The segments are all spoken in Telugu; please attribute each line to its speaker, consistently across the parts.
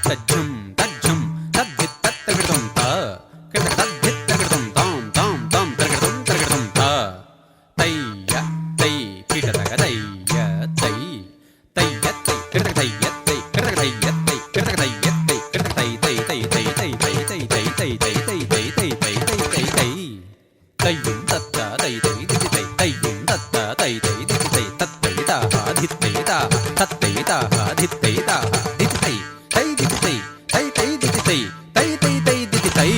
Speaker 1: తజ్జం తజ్జం తద్దిత్ తత్తగడం తా కడ తద్దిత్ తగడం తాం తాం తాం తగడం తగడం తా తయ్య తై పిటదగ తయ్య తై తయ్య తై కడ తయ్య తై కడ తయ్య తై కడ తయ్య తై కడ తై తై తై తై తై తై తై తై తై తై తై తై తై తై తై తై తయ్యం తత్త తై తై దితి తై తయ్యం తత్త తై తై దితి తై తత్తై తాహ ధిత్తై తాహ తత్తై తాహ ధిత్తై తాహ దితి తై తై దితి తై తై తై దితి తై తై తై తై దితి తై.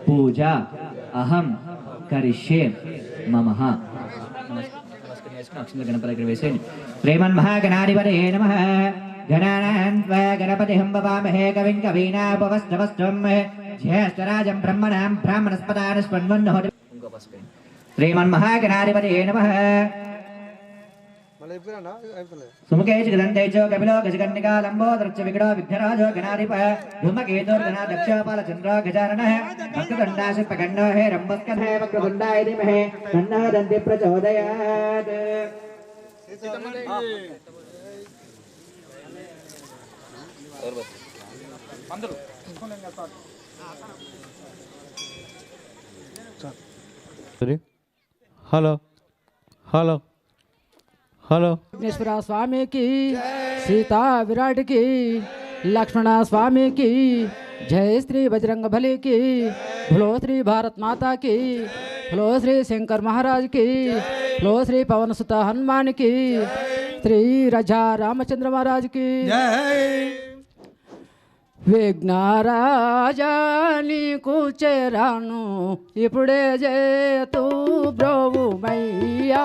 Speaker 2: पूजा अहम करिष्ये ममः. श्रीमन्महागणाधिपतये नमः. गणानां त्वा गणपतिं भवामहे कविं कवीनामुपमश्रवस्त्वं ज्येष्ठराजं ब्रह्मणां ब्राह्मणस्पदान् स्पन्वन्नोति. श्रीमन्महागणाधिपतये नमः. सुमुखे जगदन्ते च कपिलो गजकन्निका लम्बोदरश्च विकटो विघ्नराजो गणाधिपः धूमकेतुर्गणा दक्षपालचन्द्रो गजाननः भक्तगण्डाशिल्पगण्डो हे रम्भस्कन्धे वक्रतुण्डाय धीमहि तन्नः दन्ति प्रचोदयात्.
Speaker 3: Hello hello hello.
Speaker 4: Vighneshwara Swami की सीता विराट की लक्ष्मण स्वामी की जय श्री बजरंग बली की भलो श्री भारत माता की भलो श्री शंकर महाराज की भलो श्री पवन सुत हनुमान की श्री राजा रामचंद्र महाराज की విఘ్నరాజా నీకు చేరాను ఇప్పుడే చేతు బ్రోవుమయ్యా.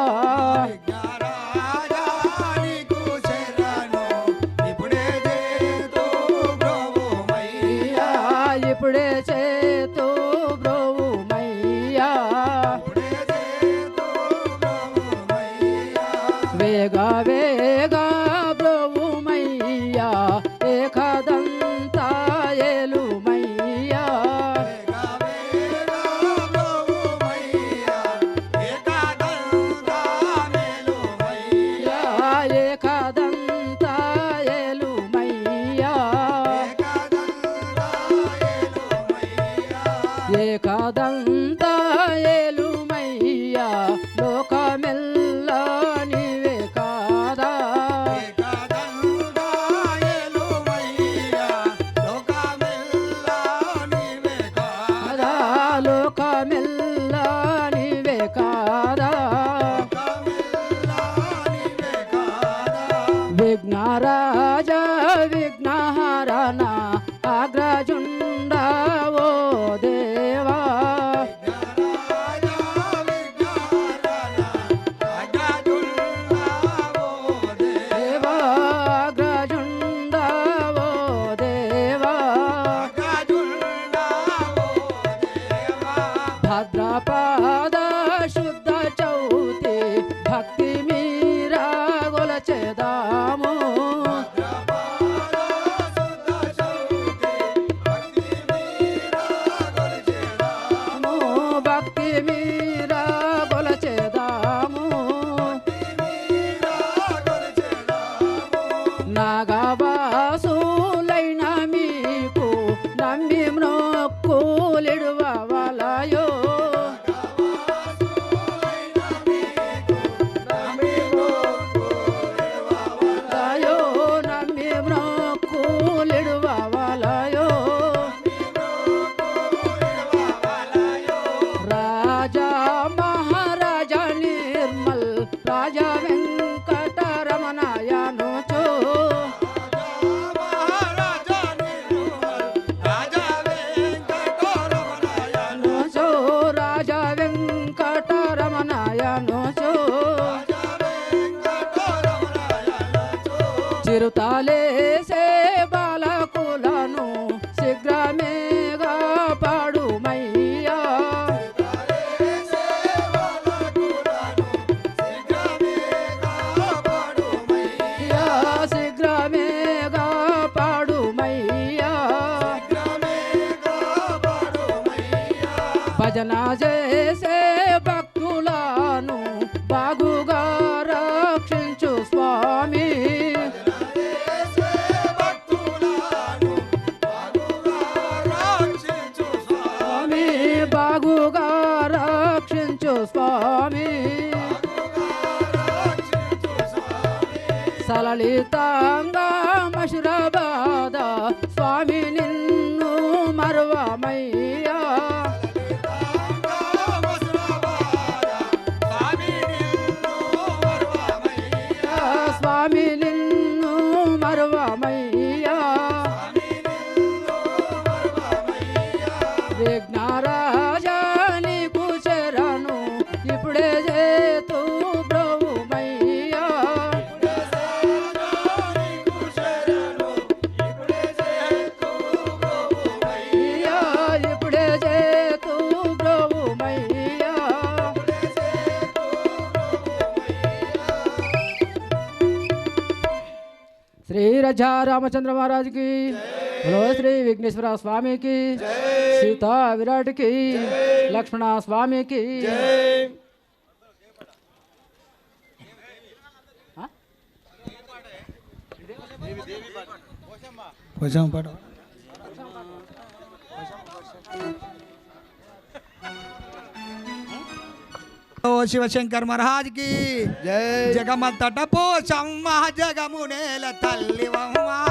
Speaker 4: ఇప్పుడే చేతు బ్రోవుమయ్యా. వేగ వేగ బ్రోవుమయ్యా ఏకదంత ఏలుమయ్యా. ఏకదంత ఏలుమయ్యా. ఏకదంత ఏలుమయ్యా లోకమెల్ల నీవే కాదా. లోకమెల్ల నీవే కాదా. విఘ్నరాజా విఘ్నహరణ అగ్రజుండవో దేవా. దేవా అగ్రజుండవో దేవా. భద్రపాద శుద్ధ చౌతి భక్తి మీరా గొలచెదాము. భజన చేసే భక్తులను బాగుగా రక్షించు స్వామి. స్వామి బాగుగా రక్షించు స్వామి. సలలితంగా మషురాబాద స్వామి నిన్ను మరువమయ్యా. స్వామి నిన్ను మరువమయ్యా. విఘ్నరాజా నీకు శరణు ఇప్పుడే చేతు బ్రహ్మయ్యా. ఇప్పుడే చేతు బ్రహ్మయ్యా. శ్రీ రజా రామచంద్ర महाराज की, बोलो श्री विघ्नेश्वर स्वामी की, सीता विराट की, लक्ष्मण स्वामी की.
Speaker 5: ఓ శివశంకర్ మహారాజ్ కి జై. జగమంతట పోషమ్మ జగమునేల తల్లివమ్మ.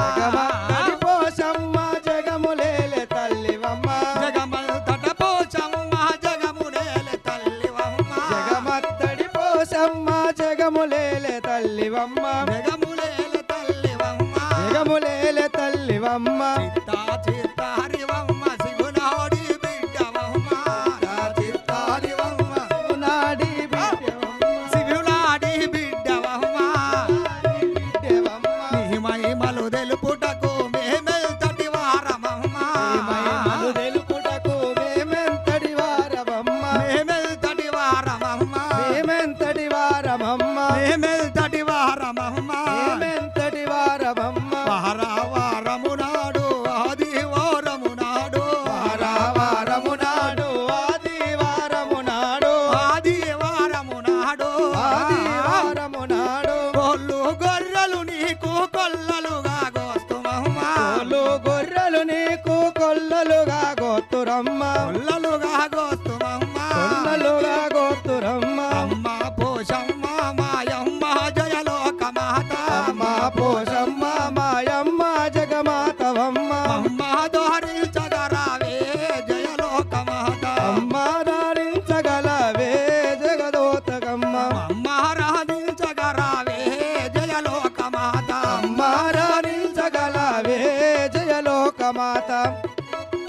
Speaker 6: పోషమ్మ జగములేల తల్లివమ్మ.
Speaker 5: జగమంతట పోషమ్మ జగమునేల తల్లివమ్మ.
Speaker 6: జగమత్తడి పోషమ్మ జగములేల తల్లివమ్మ.
Speaker 5: జగమునేల తల్లివమ్మ.
Speaker 6: జగములేల తల్లివమ్మ.
Speaker 5: చిత్తా చిత్తారివమ్మ శివునాడి బిడ్డవమ్మ.
Speaker 6: చిత్తారివమ్మ శివునాడి బిడ్డవమ్మ.
Speaker 5: శివునాడి బిడ్డవమ్మ.
Speaker 6: బిడ్డవమ్మ.
Speaker 5: నీ మహిమలు తెలుపుటకు మేమెల్తటి వారమమ్మ.
Speaker 6: మహిమలు తెలుపుటకు మేమెంతటి వారమమ్మ.
Speaker 5: మేమెల్తటి వారమమ్మ.
Speaker 6: మేమెంతటి వారమమ్మ.
Speaker 5: మేమెల్తటి వారమమ్మ.
Speaker 6: మేమెంతటి వారమమ్మ.
Speaker 5: వారము నాడు ఆదివారము నాడు.
Speaker 6: వారము నాడు ఆదివారము నాడు.
Speaker 5: ఆదివారము నాడు.
Speaker 6: ఆదివారము నాడు.
Speaker 5: కొల్లు గొర్రెలు నీకు కొల్లలుగా గోస్తుమమ్మ.
Speaker 6: కోలు గొర్రెలు నీకు కొల్లలుగా గోతురమ్మ.
Speaker 5: కొల్లలుగా గోస్తుమమ్మ.
Speaker 6: కొల్లలుగా గోతురమ్మ.
Speaker 5: అమ్మ పోషమ్మ మాయమ్మ జయలోక మాత.
Speaker 6: అమ్మ పోషమ్మ మాయమ్మ జగమాతవమ్మ.
Speaker 5: అమ్మ దోహరించగరావే జయలోక మాత.
Speaker 6: అమ్మ దారించగలవే జగదోతగమ్మ.
Speaker 5: అమ్మ రాధించగరావే జయలోక మాత.
Speaker 6: అమ్మ దారించగలవే జయలోకమాత.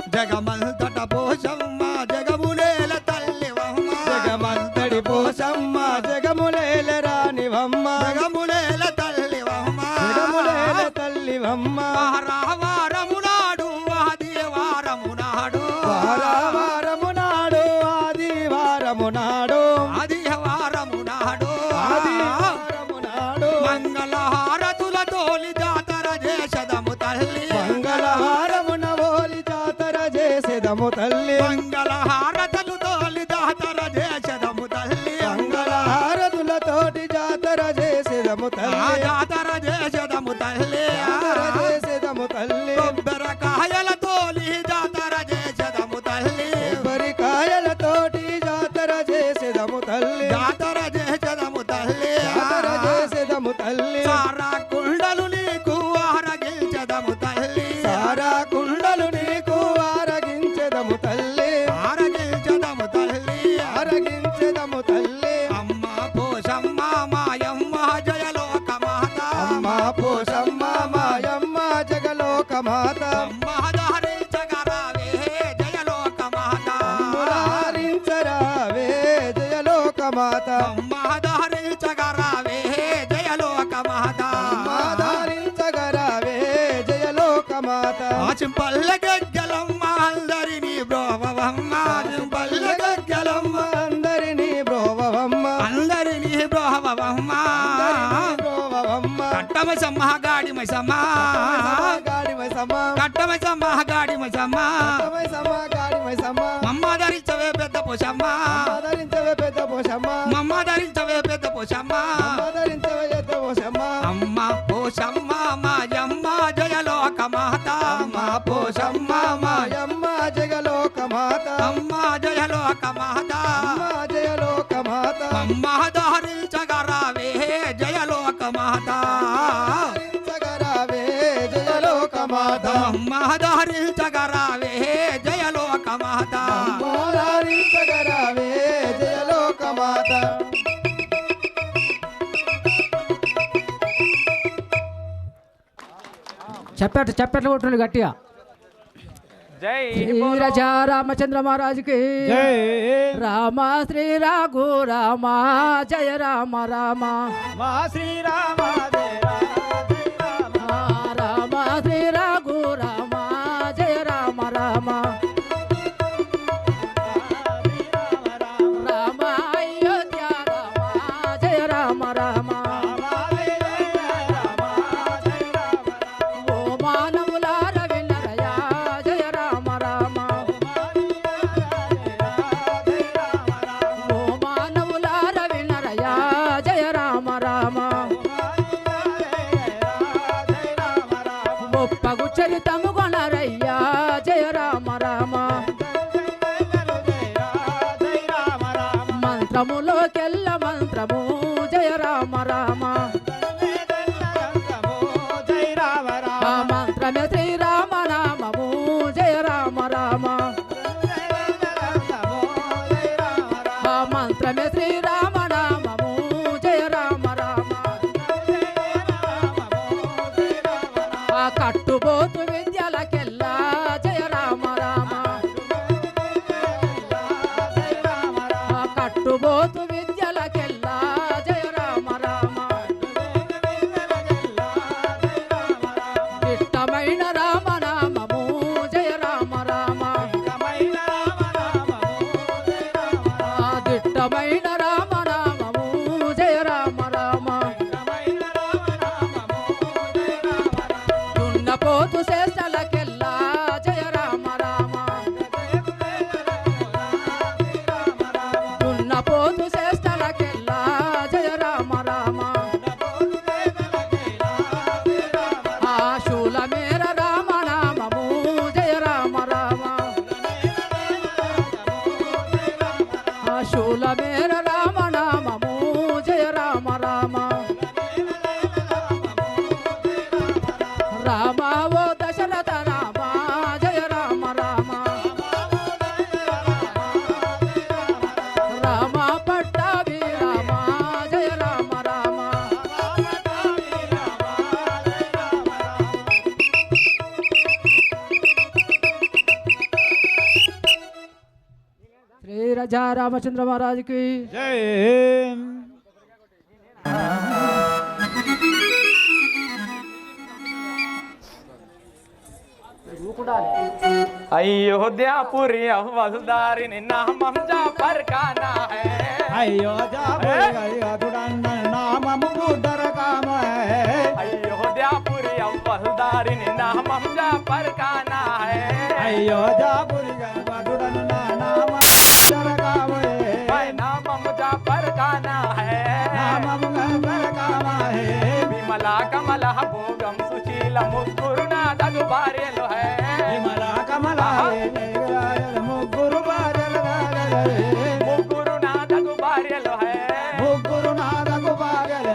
Speaker 5: జగమంతట పోషమ్మ జగమునేల తల్లివమ్మ.
Speaker 6: జగమంతడి పోషమ్మ జగములేల రానివమ్మ.
Speaker 5: జగమునేల తల్లివమ్మ.
Speaker 6: జగములేల తల్లివమ్మ.
Speaker 5: వారము నాడు ఆదివారము నాడు.
Speaker 6: వారము నాడు ఆదివారము నాడు.
Speaker 5: ఆదివారము నాడు.
Speaker 6: ఆదివారము నాడు.
Speaker 5: మంగళహారతుల తోలి జాతర చేసదము తల్లి.
Speaker 6: మంగళవారమున ఓలి జాతర చేసేదము తల్లి.
Speaker 5: మంగళహారతులు తోలి జాతర చేసదము తల్లి.
Speaker 6: మంగళహారతులతోటి జాతర చేసేదము
Speaker 5: ఆ
Speaker 6: తల్లి.
Speaker 5: జాతర చేసదము తల్లి.
Speaker 6: జాతర చేసేదము తల్లి.
Speaker 5: కొబ్బరికాయల తోలి జాతర చేసదము తల్లి.
Speaker 6: కొబ్బరికాయలతోటి జాతర చేసేదము తల్లి.
Speaker 5: జాతర చేసదము తల్లి.
Speaker 6: జాతర చేసేదము తల్లి.
Speaker 5: సారా కుండలు నీకు ఆరగించదము తల్లి.
Speaker 6: సారా కుండలు నీకు ఆరగించెదము తల్లి.
Speaker 5: ఆరగించదము తల్లి.
Speaker 6: ఆరగించెదము తల్లి.
Speaker 5: అమ్మ పోషమ్మ మాయమ్మ జయలోక మాత.
Speaker 6: అమ్మ పోషమ్మ మాయమ్మ జగలోకమాత.
Speaker 5: అమ్మ ధరించగరావే జయలోక మాత.
Speaker 6: అమ్ములారించరావే జయలోకమాత.
Speaker 5: అమ్మ ధరించగరావే జయలోక మాత.
Speaker 6: ధారించగరావే జయలోకమాత.
Speaker 5: ఆచింపల్ల గగ్గలమ్మ అందరినీ బ్రోవమ్మ. ఆచింపల్ల గగ్గలమ్మ
Speaker 6: అందరినీ బ్రోవమ్మ.
Speaker 5: అందరినీ బ్రోవమ్మ.
Speaker 6: బ్రోవమ్మ.
Speaker 5: కట్టమసమ్మ గాడిమసమ్మ.
Speaker 6: గాడిమైసమ్మ.
Speaker 5: కట్టమసమ్మ గాడిమసమ్మ.
Speaker 6: గాడిమైసమ్మ.
Speaker 5: మమ్మ ధరించవే పెద్ద
Speaker 6: పోషమ్మ
Speaker 5: మమ్మ ధరించవే పెద్ద పోషమ్మ
Speaker 6: ధరించవే ఎద్ద పోషమ్మ
Speaker 5: అమ్మ పోషమ్మ మాయమ్మ జయలోక మాత అమ్మ పోషమ్మ
Speaker 6: మాయమ్మ జగలోక మాత
Speaker 5: అమ్మ జయలోక మాత
Speaker 6: అమ్మ జయలోక మాత
Speaker 5: అమ్మ ధరించగరావే జయలోక మాత
Speaker 6: సగరావే జయలోక మాత
Speaker 5: అమ్మ ధరించగరావే జయలోక మాత
Speaker 6: మోరారి సగరావే జయలోక మాత
Speaker 4: చెప్పట్లు కొట్టుండి గట్టిగా.
Speaker 3: జై
Speaker 4: శ్రీ రామచంద్ర మహారాజుకి రామ శ్రీ రాఘు రామ జయ రామ రామ
Speaker 6: మా శ్రీరామ జయ రామ
Speaker 4: రామ శ్రీ రాఘు రామ జయ రామ రామ రామ అయోధ్య రామ జయ రామ రామ ఓ మానవులార వినరయా జయ రామ రామ ఓ మానవులార వినరయా జయ రామ రామ గొప్పగు చరితము కొనరయ్యా జయ రామ రామ మంత్రములోకెల్ల మంత్రము జయ రామ రామ ఆ మంత్రమే శ్రీరామ నామము జయ రామ రామ ఆ మంత్రమే శ్రీరామ నామము జయ రామ రామ ఆ కట్టుబోతు విద్యలకెల్లా జయ రామ రామ ఆ కట్టుబోతు విద్యలకెల్లా జయ రామ రామ దిట్టమైన రామనామము జయ రామ రామ ఆ దిట్టమైన రామనామము జయ రామ రామ దున్నపోతు శ్రేష్టలకెల్లా జయ రామ రామ దున్నపోతు శ్రేష్టలకెల్లా జయ రామ రామ ఆ శూలమేర రామనామము జయ రామ రామ ఆ శూలమేర రామనామము జయ రామ రామ రామ ఓ దశరథ రామ జయ రామ రామ రామ పట్టాభి రామ జయ రామ రామ శ్రీ రాజా రామచంద్ర మహారాజుకి
Speaker 3: अयोध्यापुरी अवसदारी नामम जाफर का ना है
Speaker 6: नाम मुदर काम है
Speaker 3: अयोध्यापुरी अवसदारी नामम जाफर का ना है
Speaker 6: अयोध्यापुरी नाम मुदर काम है
Speaker 3: नामम जाफर का ना है
Speaker 6: नाम मुदर काम है
Speaker 3: विमला कमला भोगम सुशील मुस्कुरना दगुबारेलो है
Speaker 6: विमला कमला मुग्गुरु बाजल
Speaker 3: मुग्गुरु नादगु बारेलो है
Speaker 6: मुग्गुरु नादगु बाजल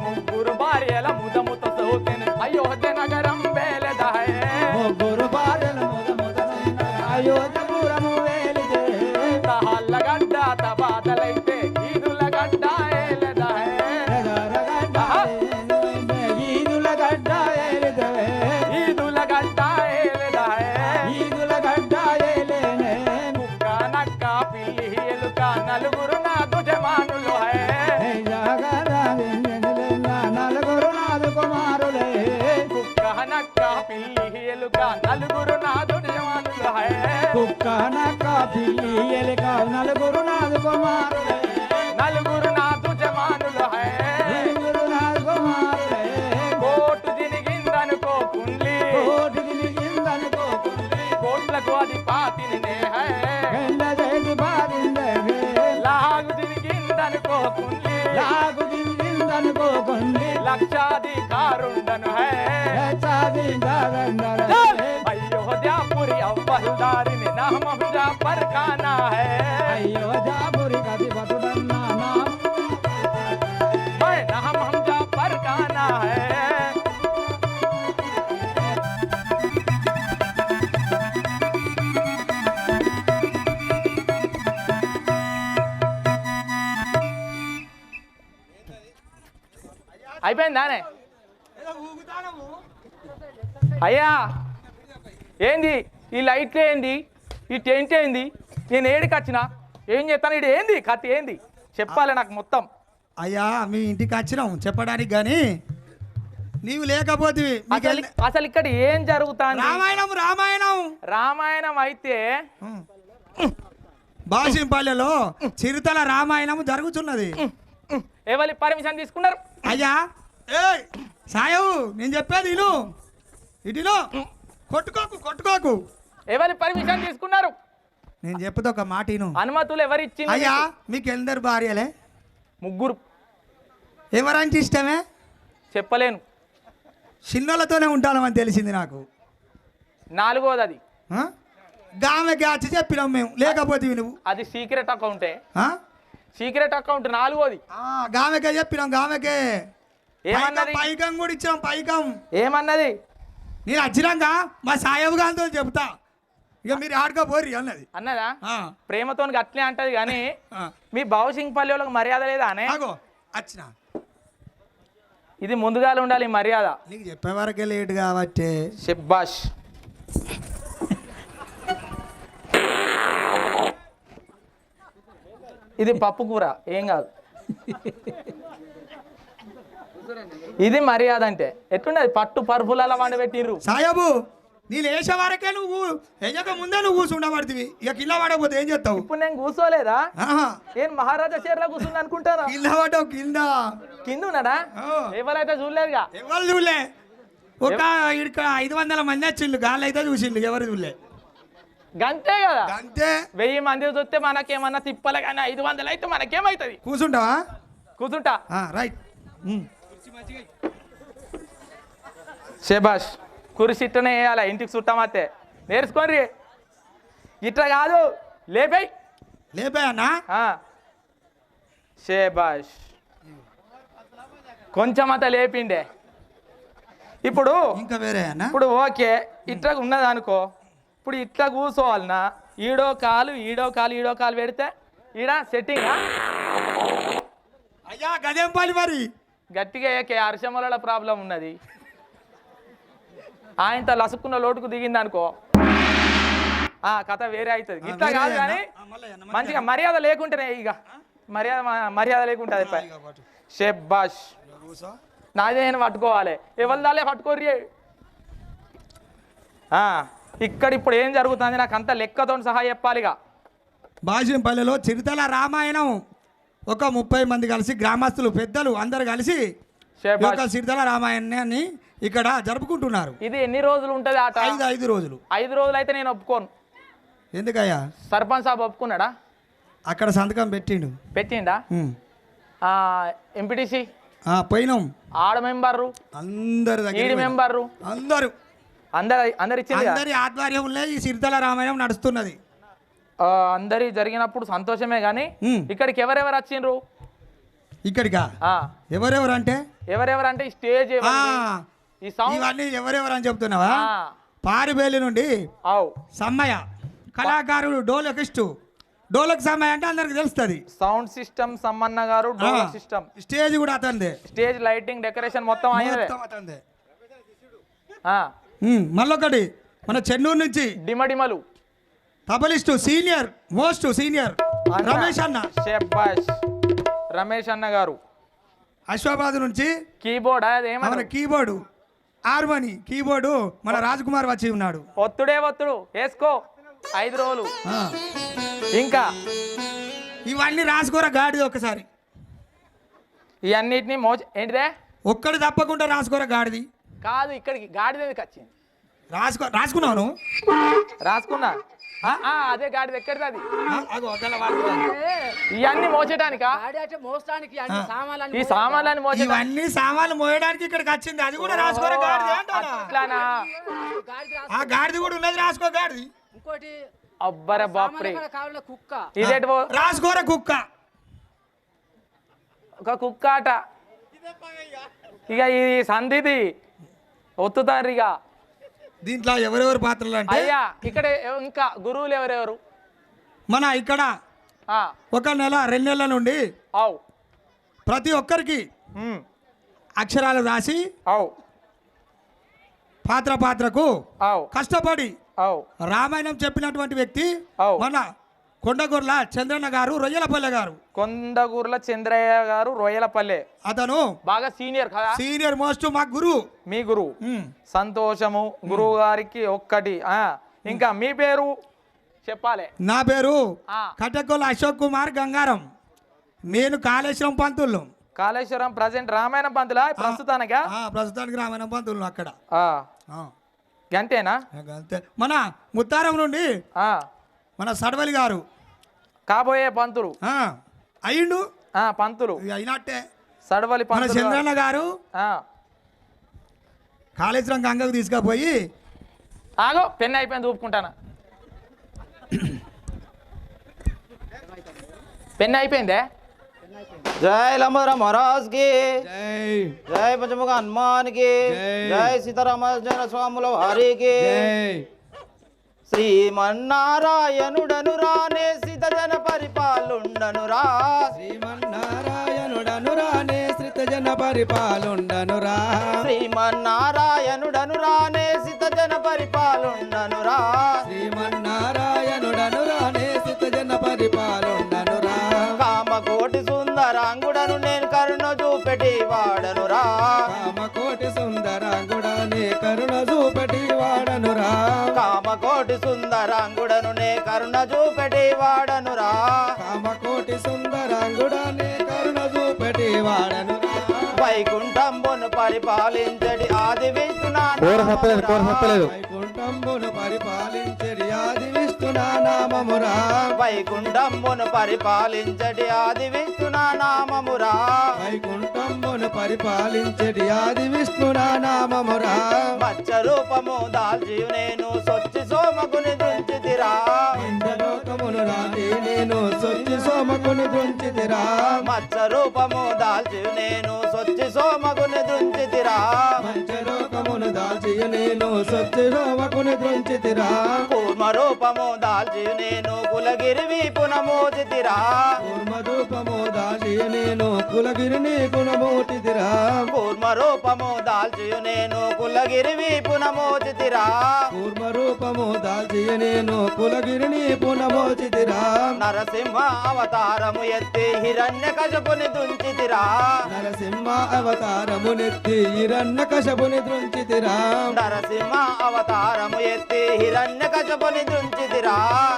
Speaker 3: मुग्गुरु बारेला मुद मुत सोतेन अयोध्या नगरम बेलदा है
Speaker 6: मुग्गुरु बाजल मुद मुद अयोध्यपुरम वेलिदे
Speaker 3: తహల్లగడ్డ తబాదలైతే ఈదులగడ్డ ఏలదా హే
Speaker 6: ఈదులగడ్డ ఏలిదే
Speaker 3: ఈదులగడ్డ ఏలదా హే
Speaker 6: ఈదులగడ్డ ఏలేనే
Speaker 3: కుక్క నక్క పిల్లి ఎలుక నలుగురు నాదు జమానులు హే
Speaker 6: నలుగురు నాదు కుమారులే
Speaker 3: కుక్క నక్క పిల్లి ఎలుక నలుగురు నాదు జమానులు హే
Speaker 6: కుక్క నక్క పిల్లి ఎలుక నలుగురు నాదు కుమారులే
Speaker 3: నలుగురు నాదు జమానులు హే
Speaker 6: నలుగురు నాదు కుమారులే
Speaker 3: కోటు దినిగిందనుకో కుండ్లి
Speaker 6: కోటి దినిగిందనుకో
Speaker 3: కోట్లకు అది పాతినే హే
Speaker 6: గండ చేతి బారిందే
Speaker 3: లాగు దినిగింద అయిపోయిందానే అయ్యా ఏంది ఈ లైట్లు ఏంది ఈ టెంట్ ఏంది నేను ఏడికి వచ్చిన ఏం చేస్తాను ఇది ఏంది కత్తి ఏంది చెప్పాలి నాకు మొత్తం
Speaker 5: అయ్యా మీ ఇంటికి వచ్చినాం చెప్పడానికి కానీ నీవు లేకపోతే
Speaker 3: అసలు ఇక్కడ ఏం జరుగుతుంది రామాయణం అయితే
Speaker 5: బాషింపల్లెలో చిరుతల రామాయణం జరుగుతున్నది
Speaker 3: ఎవరి పర్మిషన్ తీసుకున్నారు
Speaker 5: అయ్యా సాయవు నేను చెప్పేది ఇటును కొట్టుకోకు
Speaker 3: ఎవరి పర్మిషన్ తీసుకున్నారు
Speaker 5: నేను చెప్పేది ఒక మాట
Speaker 3: అనుమతులు ఎవరు ఇచ్చింది
Speaker 5: అయ్యా మీకు ఎందరు భార్యలే
Speaker 3: ముగ్గురు
Speaker 5: ఎవరంటే ఇష్టమే
Speaker 3: చెప్పలేను
Speaker 5: చిన్నలతోనే ఉంటామని తెలిసింది నాకు
Speaker 3: నాలుగోది అది
Speaker 5: గామెకి వచ్చి చెప్పినాం మేము లేకపోతే నువ్వు
Speaker 3: అది సీక్రెట్ అకౌంట్ నాలుగోది
Speaker 5: గామెకే చెప్పినాం గామెకే
Speaker 3: ఏమన్నది
Speaker 5: పైకం కూడా ఇచ్చాం పైకం
Speaker 3: ఏమన్నది
Speaker 5: నేను వచ్చినాక మా సాయబు గాంతో చెప్తా ఇక మీరు ఆడుకోపోర్రి
Speaker 3: అన్నదా ప్రేమతో అట్లే అంటది కానీ మీ బావుసింగ్పల్లి వాళ్ళకి మర్యాద లేదా అనే
Speaker 5: వచ్చిన
Speaker 3: ఇది ముందుగానే ఉండాలి మర్యాద
Speaker 5: నీకు చెప్పే వరకే లేట్ కాబట్టి
Speaker 3: శబ్బాష్ ఇది పప్పు కూర ఏం కాదు ఇది మర్యాద అంటే ఎట్లున్నది పట్టు పరుపులలో వండ పెట్టిర్రు
Speaker 5: సాయబు నేను వేసే వరకే నువ్వు వేయక ముందే నువ్వు కూర్చుండబడుతుంది ఇక కింద పడకపోతే ఏం చేస్తావు
Speaker 3: ఇప్పుడు నేను కూర్చోలేదా ఏం మహారాజా చీరలో కూర్చుంది అనుకుంటారా
Speaker 5: కింద పడ్డావు
Speaker 3: కింద ఉన్నాడా ఎవరైతే చూడలేదుగా
Speaker 5: ఎవరు చూడలే ఒక ఇక్కడ 500 మంది వచ్చిండు గాళ్ళు అయితే చూసిండు ఎవరు చూడలే
Speaker 3: గంతే కదా
Speaker 5: అంతే
Speaker 3: 1000 మంది చూస్తే మనకేమన్నా తిప్పలే కానీ 500 అయితే మనకేమవుతుంది
Speaker 5: కూర్చుంటావా
Speaker 3: కూర్చుంటా
Speaker 5: రైట్
Speaker 3: శబాష్ కురిసి ఇట్టనే వేయాలి ఇంటికి చుట్టమత్తే నేర్చుకోండి ఇట్లా కాదు లేపాయి
Speaker 5: అన్నా
Speaker 3: శబాష్ కొంచెం అంత లేపిండే ఇప్పుడు
Speaker 5: ఇంకా వేరే అన్న
Speaker 3: ఇప్పుడు ఓకే ఇట్లా ఉన్నది అనుకో ఇప్పుడు ఇట్లా కూర్చోవాలన్నా ఈడో కాలు పెడితే ఈడ సెట్టింగ్
Speaker 5: అయ్యా గదేం పని మరి
Speaker 3: గట్టిగా ఏకే అర్షమల ప్రాబ్లం ఉన్నది ఆయనతో లసుక్కున్న లోటుకు దిగింది అనుకో కథ వేరే అవుతుంది ఇట్లా కాదు కానీ మంచిగా మర్యాద లేకుంటేనే ఇక మర్యాద లేకుంటుంది శబ్బాష్ నాదే పట్టుకోవాలి ఎవరిదాలే పట్టుకోర్రి ఇక్కడ ఇప్పుడు ఏం జరుగుతుంది నాకు అంత లెక్కతో సహా చెప్పాలిగా
Speaker 5: బాషింపల్లెలో చిరుతల రామాయణం ఒక 30 మంది కలిసి గ్రామస్తులు పెద్దలు అందరు కలిసి చిరుతల రామాయణాన్ని ఇక్కడ జరుపుకుంటున్నారు.
Speaker 3: ఇది ఎన్ని రోజులు ఉంటుంది ఆట?
Speaker 5: 5 రోజులు.
Speaker 3: 5 రోజులు అయితే నేను ఒప్పుకోను.
Speaker 5: ఎందుకయ్యా?
Speaker 3: సర్పంచ్ సాబ్ ఒప్పుకున్నాడా?
Speaker 5: అక్కడ సంతకం
Speaker 3: పెట్టిండా? ఎంపీటీసీ
Speaker 5: పోయినాం.
Speaker 3: ఆడ మెంబర్రు
Speaker 5: అందరు
Speaker 3: మెంబర్రు అందరు ఇచ్చింది.
Speaker 5: అందరి ఆధ్వర్యంలో ఈ చిరుతల రామాయణం నడుస్తున్నది.
Speaker 3: అందరి జరిగినప్పుడు సంతోషమే కానీ ఇక్కడికి ఎవరెవరు వచ్చిండ్రు?
Speaker 5: ఇక్కడికా ఎవరెవరు అంటే
Speaker 3: ఈ స్టేజ్
Speaker 5: ఇవన్నీ ఎవరెవరు అని చెప్తున్నావా? పారిబేలి నుండి సమ్మయ్య కళాకారుడు డోలక్ సమ్మయ్య అంటే అందరికి తెలుస్తుంది.
Speaker 3: సౌండ్ సిస్టమ్ సమ్మన్న గారు, డోలక్ సిస్టమ్,
Speaker 5: స్టేజ్ కూడా అతందే.
Speaker 3: స్టేజ్ లైటింగ్ డెకరేషన్ మొత్తం అతందే.
Speaker 5: మళ్ళొకటి మన చెన్నూరు నుంచి
Speaker 3: డిమడిమలు
Speaker 5: తబలిస్టు మోస్ట్ సీనియర్
Speaker 3: రమేష్ అన్న గారు.
Speaker 5: అశ్వాబాద్ నుంచి
Speaker 3: కీబోర్డు
Speaker 5: హార్మోని కీబోర్డు మన రాజ్ కుమార్ వచ్చి ఉన్నాడు.
Speaker 3: ఒత్తుడు వేసుకో 5 రోజులు. ఇంకా
Speaker 5: ఇవన్నీ రాసుకోరా గాడిది ఒకసారి.
Speaker 3: ఇవన్నిటిని ఏంటిదే
Speaker 5: ఒక్కడు తప్పకుండా రాసుకోరా గాడిది.
Speaker 3: కాదు ఇక్కడికి గాడిద వచ్చింది.
Speaker 5: రాసుకున్నాను.
Speaker 3: రాసుకున్నా అదే గాడిద ఎక్కడిది? అది ఇవన్నీ మోసేటానికా? ఈ సామాన్లు
Speaker 5: ఇవన్నీ సామాన్లు మోయడానికి ఇక్కడికి వచ్చింది. అది కూడా రాసుకోరా గాడిది. ఆ గాడిది కూడా ఉన్నది. రాసుకో గాడిది.
Speaker 4: ఇంకోటి
Speaker 3: అబ్బరే బాప్రే
Speaker 4: కుక్క.
Speaker 3: ఇదేటో
Speaker 5: రాసుకోరా కుక్క.
Speaker 3: ఒక కుక్క ఆట. ఇక ఈ సంధిది ఒత్తుతారు. ఇక
Speaker 5: దీంట్లో ఎవరెవరు పాత్రలు అంటే
Speaker 3: అయ్యా ఇక్కడ ఇంకా గురువులు ఎవరెవరు?
Speaker 5: మన ఇక్కడ 1 నెల 2 నెలల నుండి ప్రతి ఒక్కరికి అక్షరాలు రాసి
Speaker 3: అవు
Speaker 5: పాత్రకు
Speaker 3: అవు
Speaker 5: కష్టపడి
Speaker 3: అవు
Speaker 5: రామాయణం చెప్పినటువంటి వ్యక్తి
Speaker 3: అవు.
Speaker 5: మన కొండగూర్ల చంద్రన్న గారు రొయ్యలపల్లె గారు.
Speaker 3: కొండగూర్ల చంద్రయ్య గారు రొయ్యలపల్లె.
Speaker 5: అతను
Speaker 3: బాగా సీనియర్ కదా,
Speaker 5: సీనియర్ మోస్ట్ మా గురువు.
Speaker 3: మీ గురువు. సంతోషము గురువు గారికి ఒక్కటి. ఇంకా మీ పేరు చెప్పాలి.
Speaker 5: నా పేరు
Speaker 3: ఆ.
Speaker 5: కటకొల అశోక్ కుమార్ గంగారం. నేను కాళేశ్వరం పంతులు.
Speaker 3: కాళేశ్వరం ప్రజెంట్ రామాయణ పంతులా ప్రస్తుతానికా?
Speaker 5: ప్రస్తుతానికి రామాయణ పంతులు అక్కడ.
Speaker 3: గంతేనా?
Speaker 5: అంతే. మన ముత్తారం నుండి మన సడవలి గారు
Speaker 3: కాబోయే పంతులు
Speaker 5: అయ్యిండు.
Speaker 3: పంతులు
Speaker 5: అయినట్టే.
Speaker 3: సడవలి
Speaker 5: మన
Speaker 3: పంతులు
Speaker 5: చంద్రన్న గారు కాళేశ్వరం గంగకు తీసుకుపోయి
Speaker 3: ఆగో పెన్ అయిపోయింది ఊపుకుంటానా. పెన్ అయిపోయిందే.
Speaker 7: जय लंबोदर महाराज की जय पंचमुख हनुमान की जय सीतारामचंद्र स्वामुల వారి की శ్రీమన్నారాయణుడను రానే సిత జన పరిపాలుండను రా.
Speaker 6: శ్రీమన్నారాయణుడను రానే శ్రీత జన పరిపాలుండను రా.
Speaker 7: శ్రీమన్నారాయణుడను రానే సిత జన పరిపాలుండను రా.
Speaker 6: శ్రీమన్నారాయణుడను రానే శ్రీత జన పరిపాలుండను రా.
Speaker 7: కామకోటి సుందరాంగుడను నేను కరుణ చూపెటి వాడను రా.
Speaker 6: కామకోటి సుందరాంగుడనే కరుణ చూపెటి వాడను రా.
Speaker 7: కామకోటి సుందరాంగుడను నే కరుణ చూపెటి వాడను రా.
Speaker 6: కామకోటి సుందరాంగుడనే కరుణ చూపెటి వాడను రా.
Speaker 7: వైకుంఠంబును పరిపాలించడి ఆది విష్ణునామమురా.
Speaker 6: వైకుంఠంబును పరిపాలించడి ఆది విష్ణునామమురా.
Speaker 7: వైకుంఠంబును పరిపాలించడి ఆది విష్ణునామమురా.
Speaker 6: వైకుంఠంబును పరిపాలించడి ఆది విష్ణునామమురా.
Speaker 7: మత్స్య రూపము దాల్చి నేను సొచ్చి సోమకుని దృంచితిరా.
Speaker 6: లోకమును రాని నేను సొచ్చి సోమకుని దృంచితిరా.
Speaker 7: మత్స్య రూపము దాల్చి నేను సొచ్చి సోమకుని దృంచితిరా.
Speaker 6: లోకమును దాల్చి నేను సొచ్చి సోమకుని దృంచితిరా.
Speaker 7: కూర్మ రూపము దాల్చి నేను కులగిరి వీపున మోచితిరా.
Speaker 6: కూర్మ రూపము దాల్చి నేను కులగిరిని పునమోటితిరా.
Speaker 7: కూర్మ రూపము దాల్చి నేను కులగిరి వీపున మోచితిరా.
Speaker 6: కూర్మ రూపము దాల్చి నేను కులగిరిని పునమోచితిరా.
Speaker 7: నరసింహ అవతారము ఎత్తి హిరణ్యకశపుని దుంచితిరా.
Speaker 6: నరసింహ అవతారమునెత్తి హిరణ్యకశపుని దృంచితిరా.
Speaker 7: నరసింహ అవతారము ఎత్తి హిరణ్యకశపుని దుంచితిరా.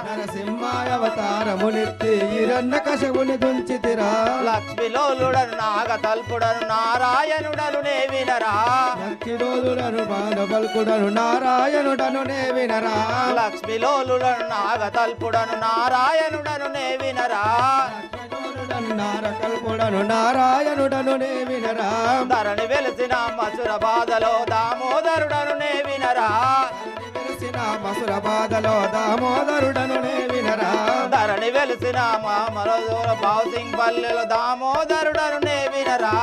Speaker 6: నరసింహ అవతారమునెత్తి హిరణ్యకశపుని దృంచితిరా.
Speaker 7: లక్ష్మిలోలుడను నాగతల్పుడను నారాయణుడను నే వినరా.
Speaker 6: లక్ష్మిలోలుడను బాలబల్కుడను నారాయణుడను నే వినరా.
Speaker 7: లక్ష్మిలోలుడను నాగతల్పుడను నారాయణుడను నే వినరా.
Speaker 6: నారకల్పుడను నారాయణుడను నే వినరా.
Speaker 7: ధరణి వెలిసిన మసుర బాధలో దామోదరుడను నే వినరా.
Speaker 6: వెలిసిన మసుర బాధలో దామోదరుడను నే వినరా.
Speaker 7: ధరణి వెలిసిన మామల బావుసింగ్ పల్లెలో దామోదరుడను నే వినరా.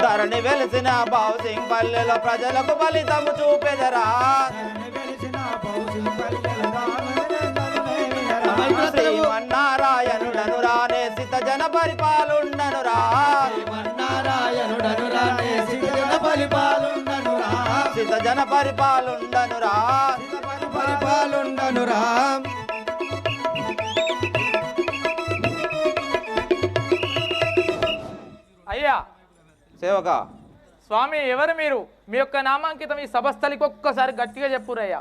Speaker 7: ధరణి వెలిసిన బావుసింగ్ పల్లెలో ప్రజలకు ఫలితము చూపెదరా. శ్రీమన్నారాయణుడను రానే సిత జన పరిపాలుండను రా.
Speaker 6: నారాయణుడను రానే సిత జన పరిపాలుండను రా.
Speaker 7: సిత జన పరిపాలుండను రా.
Speaker 6: పరిపాలుండను రా.
Speaker 3: అయ్యా
Speaker 7: సేవక
Speaker 3: స్వామి ఎవరు మీరు? మీ యొక్క నామాంకితం ఈ సభస్థలికి ఒక్కసారి గట్టిగా చెప్పురయ్యా.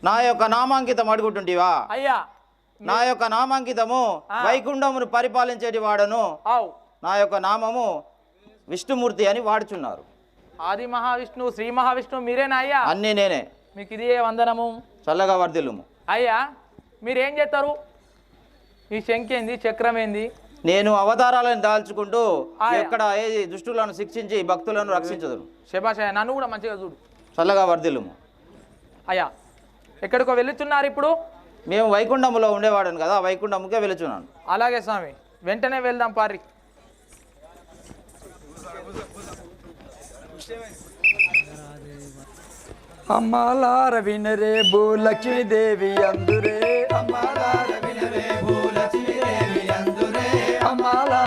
Speaker 7: నా యొక్క నామాంకితం అడుగుతుంటివా?
Speaker 3: అయ్యా
Speaker 7: నా యొక్క నామాంకితము వైకుంఠమును పరిపాలించేటి వాడను.
Speaker 3: అవు
Speaker 7: నా యొక్క నామము విష్ణుమూర్తి అని వాడుచున్నారు.
Speaker 3: ఆది మహావిష్ణు శ్రీ మహావిష్ణు మీరేనా అయ్యా?
Speaker 7: అన్నీ నేనే.
Speaker 3: మీకు ఇదే వందనము.
Speaker 7: చల్లగా వర్ధిల్లుము.
Speaker 3: అయ్యా మీరేం చేస్తారు? ఈ శంఖేంది చక్రం ఏంది?
Speaker 7: నేను అవతారాలను దాల్చుకుంటూ ఎక్కడ ఏది దుష్టులను శిక్షించి భక్తులను రక్షించదును.
Speaker 3: శభాష్ అయ్యా, నన్ను కూడా మంచిగా చూడు.
Speaker 7: చల్లగా వర్ధిల్లుము.
Speaker 3: అయ్యా ఎక్కడికో వెళుతున్నారు ఇప్పుడు?
Speaker 7: మేము వైకుంఠములో ఉండేవాడను కదా, వైకుంఠముకే వెళుచున్నాను.
Speaker 3: అలాగే స్వామి, వెంటనే వెళ్దాం పారి.
Speaker 6: అమ్మాలార వినరే భూ లక్ష్మీదేవి అందురే. అమ్మాలార వినరే భూ లక్ష్మీదేవి అందురే. అమ్మాలార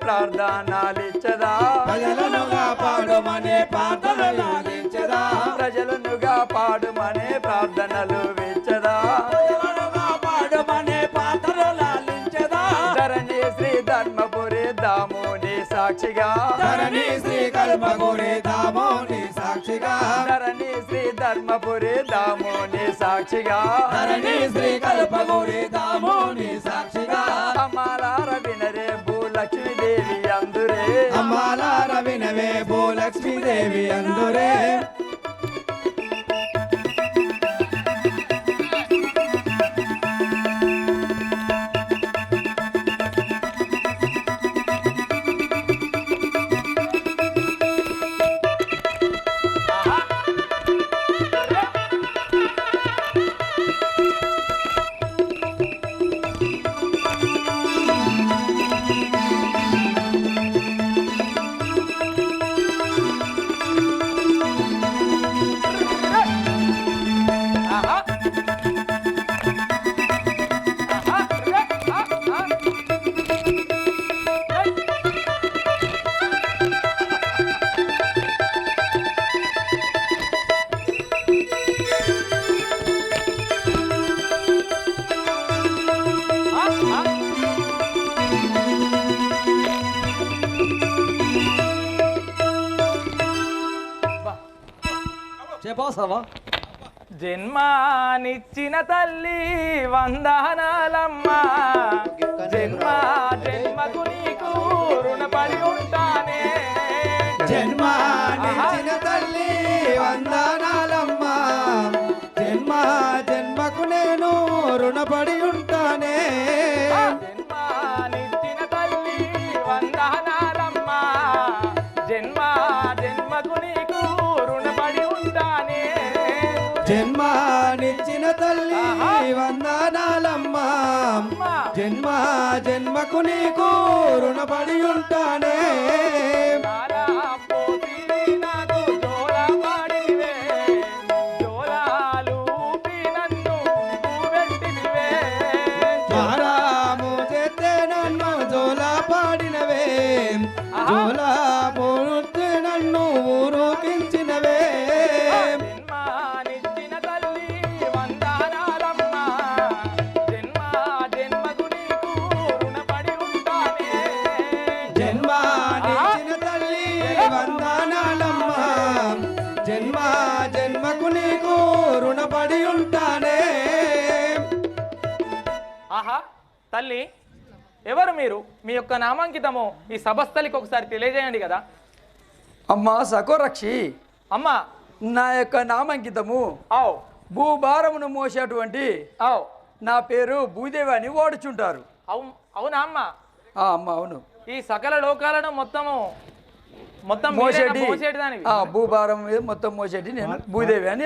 Speaker 8: ప్రార్థనలిచ్చదా
Speaker 6: ప్రజలను కాపాడుమనే ప్రార్థనలాలించదా
Speaker 8: ప్రజలను కాపాడుమనే ప్రార్థనలు వెచ్చదా
Speaker 6: కాపాడుమనే ప్రార్థనలాలించదా
Speaker 8: ధరణి శ్రీ ధర్మపురి దాముని సాక్షిగా
Speaker 6: ధరణి శ్రీ కల్పగురి దామోని సాక్షిగా
Speaker 8: ధరణి శ్రీ ధర్మపురి దాముని సాక్షిగా
Speaker 6: ధరణి శ్రీ కల్పగురి దామోని సాక్షిగా
Speaker 8: అమ్మాలార వినరే భూలక్ష్మీదేవి అందురే
Speaker 6: అమ్మాల రవినవే భూలక్ష్మీదేవి అందురే
Speaker 3: జన్మానిచ్చిన తల్లి వందనాలమ్మా జన్మకు నీకు రుణపడి ఉంటానే
Speaker 6: జన్మానిచ్చిన తల్లి వందనాలమ్మా జన్మకు నేను రుణపడి ఉంటానే
Speaker 3: జన్మానిచ్చిన తల్లి వందనాలమ్మా జన్మకు నీకు రుణపడి ఉంటానే
Speaker 6: జన్మనిచ్చిన తల్లి వందనాలమ్మా జన్మకు నీకు రుణపడి ఉంటానే
Speaker 3: నాకు జోలపాడివే జోలాలు నన్ను పెట్టివే
Speaker 6: మారాము చేస్తే నన్ను జోలా పాడినవే జోలా పోతే నన్ను ఊరోకించినవే
Speaker 3: జన్మనిచ్చిన తల్లి వందనాలమ్మా జన్మకు నీకు రుణపడి ఉంటానే
Speaker 6: జన్మనిచ్చిన తల్లి వందనాలమ్మా జన్మకు నీకు రుణపడి ఉంటానే
Speaker 3: ఆహా తల్లి ఎవరు మీరు మీ యొక్క నామాంకితము ఈ సభస్థలికి ఒకసారి తెలియజేయండి కదా
Speaker 8: అమ్మా సకోరక్షి
Speaker 3: అమ్మా
Speaker 8: నా యొక్క నామంకితము
Speaker 3: ఆవ్
Speaker 8: భూభారమును మోసేటువంటి
Speaker 3: ఆవ్
Speaker 8: నా పేరు భూదేవి అని ఓడుచుంటారు
Speaker 3: అవునా అమ్మా
Speaker 8: అమ్మ అవును
Speaker 3: ఈ సకల లోకాలను మొత్తం
Speaker 8: మోసేటి
Speaker 3: మోసేటిదానివి
Speaker 8: భూభారం మీద మొత్తం మోసేటి నేను భూదేవి అని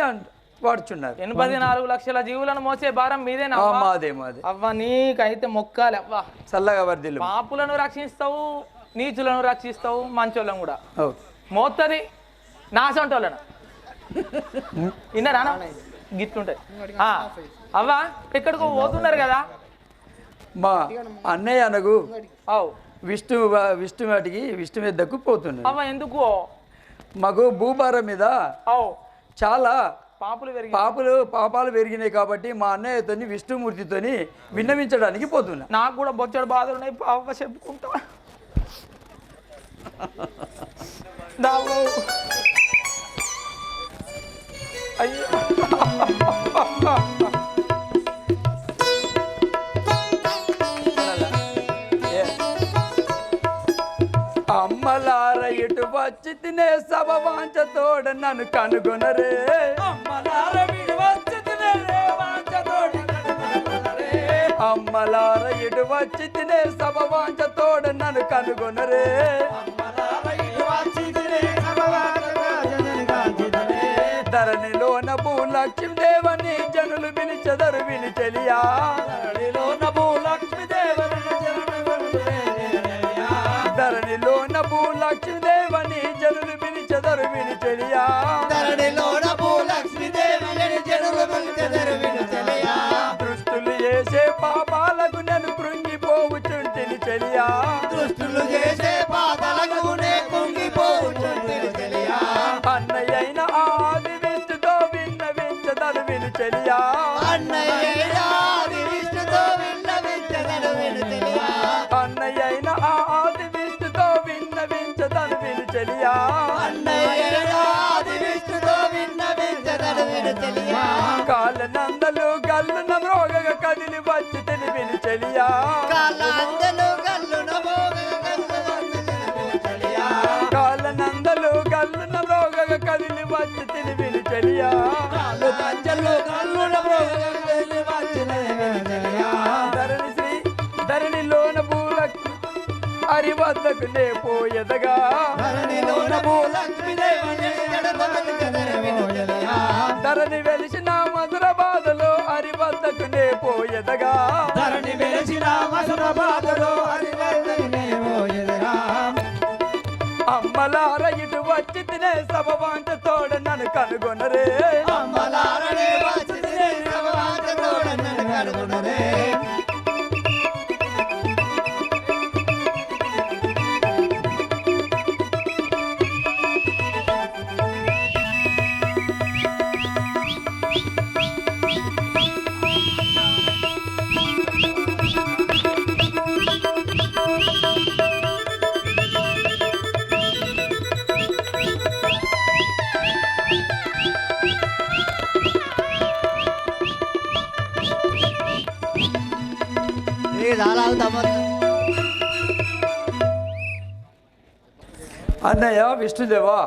Speaker 8: వాడుచున్నారు
Speaker 3: 84 లక్షల జీవులను మోసే భారం మీదేనా
Speaker 8: మాదే మాదే
Speaker 3: అవ్వ నీకైతే మొక్కాలి అవ్వ
Speaker 8: చల్లగా వర్దిల్లు
Speaker 3: పాపులను రక్షిస్తావు నీచులను రక్షిస్తావు మంచోళ్ళను కూడా
Speaker 8: ఓ.
Speaker 3: మోత్తది నాసంటోళ్ళను విన్నారా గిట్లుంటది అవ్వ ఎక్కడికో పోతున్నారు కదా
Speaker 8: మా అన్నయ్య అనగు
Speaker 3: అవు
Speaker 8: విష్ణు వాటికి విష్ణు మీదకు పోతున్నాడు
Speaker 3: అవ్వ ఎందుకు
Speaker 8: మాకు భూభారం మీద
Speaker 3: అవు
Speaker 8: చాలా
Speaker 3: పాపాలు
Speaker 8: పెరిగినాయి కాబట్టి మా అన్నయ్యతోని విష్ణుమూర్తితోని విన్నవించడానికి పోతున్నా
Speaker 3: నాకు కూడా బొచ్చడు బాధలు ఉన్నాయి పాప చెప్పుకుంటా అయ్యో
Speaker 8: అమ్మలార ఇటు వచ్చి తినే సభ వాంచతోడ నన్ను కనుగొనరే
Speaker 6: అమ్మలార వీడు వచ్చి తినే వాంచతోడ
Speaker 8: అమ్మలార ఇటు వచ్చి తినే సభ వాంచతోడ నన్ను కనుగొనరే ధరణిలోన భూలక్ష్మీదేవని జనులు పిలిచెదరు వినిచెలియా
Speaker 6: ధరణిలోన భూలక్ష్మీదేవని
Speaker 8: ధరణిలోన భూలక్ష్మీదేవని జనులు పిలిచెదరు వినిచెలియా
Speaker 6: ధరణిలోన భూలక్ష్మీదేవని జనులు పిలిచెదరు వినిచెలియా
Speaker 8: దృష్టులు చేసే పాపాలకు నేను కృంగిపోవుచుంటిని చెలియా
Speaker 6: దృష్టులు చేసే
Speaker 8: చెలియా
Speaker 7: అన్నయ్య ఆది విష్ణుతో విన్నవించదను విను చెలియా
Speaker 8: అన్నయ్య అయిన ఆది విష్ణుతో విన్నవించదను విను చెలియా
Speaker 7: అన్నయ్య ఆది విష్ణుతో విన్నవించదను విను చెలియా
Speaker 8: కాళ్ళ నందలు గల్లున మ్రోగగ కదిలి వచ్చి తెలివిని చెలియా
Speaker 7: కాళ్ళందలు గల్లున చెలియా
Speaker 8: కాళ్ళ నందలు గల్లున మ్రోగగ కదిలి వచ్చి తెలివిని చెలియా
Speaker 7: కాళ్ళందలు గల్లున కదిలి వచ్చి తెలివిని చెలియా
Speaker 8: ధరణి శ్రీ ధరణిలోన పూల హరి వద్దకు నే పోయదగా
Speaker 7: ధరణిలోన భూలక్ష్మి దేవని ఎడబడకదరు విను చెలియా
Speaker 8: ధరణి వెలిసిన మధుర బాధలో హరి వద్దకు నే పోయదగా
Speaker 6: ధరణి వెలిసిన మధుర బాధలో
Speaker 8: అమ్మలార ఇటు వచ్చి తినే సభవాంట తోడ నన్ను కనుగొనరే
Speaker 7: అమ్మలారనే వచ్చి తినే సభవాంట తోడ నన్ను కనుగొనరే
Speaker 8: అన్నయ్య విష్ణుదేవా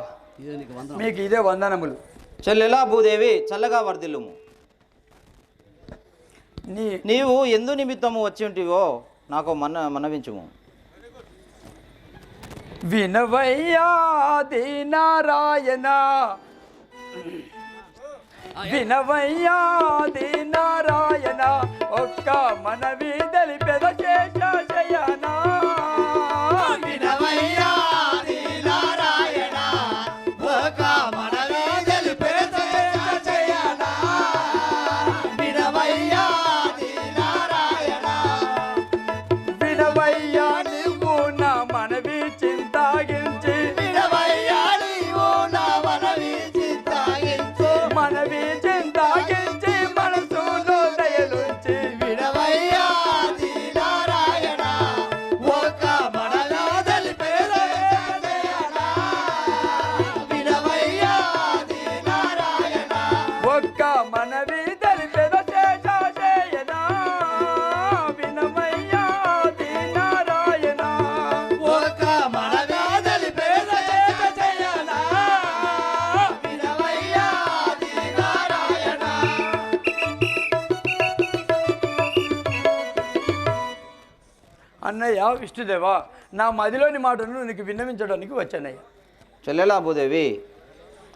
Speaker 8: మీకు ఇదే వందనములు.
Speaker 7: చెల్లెలా భూదేవి చల్లగా వర్ధిల్లుము. నీవు ఎందు నిమిత్తము వచ్చి ఉంటివో నాకు మనవించుము.
Speaker 8: వినవయ్యా దీనారాయణ వినవయ్యా దీనారాయణ ఒక్క మనవి తెలిపెద శేషశయనా
Speaker 7: వినవయ్యా దీనారాయణ ఒక్క మనవి తెలిపెద శేషశయనా వినవయ్యా దీనారాయణ
Speaker 8: వినవయ్యా నీవు నా మనవి చింతాగించి
Speaker 7: వినవయ్యా నీవు నా మనవి చింతాగించి
Speaker 8: మనవి చింతాగించి మనసులో దయలుంచి
Speaker 7: వినవయ్యా దీనారాయణ ఒక్క మనవి తెలిపెద శేషశయనా వినవయ్యా దీనారాయణ
Speaker 8: ఒక్క మనవి తెలిపెద శేషశయనా వినవయ్యా దీనారాయణ
Speaker 7: ఒక్క మనవి తెలిపెద శేషశయనా వినవయ్యా దీనారాయణ
Speaker 8: అన్నయ్య విష్ణుదేవా నా మదిలోని మాటను నీకు విన్నవించడానికి వచ్చానయ్య.
Speaker 7: చెల్లెలా భూదేవి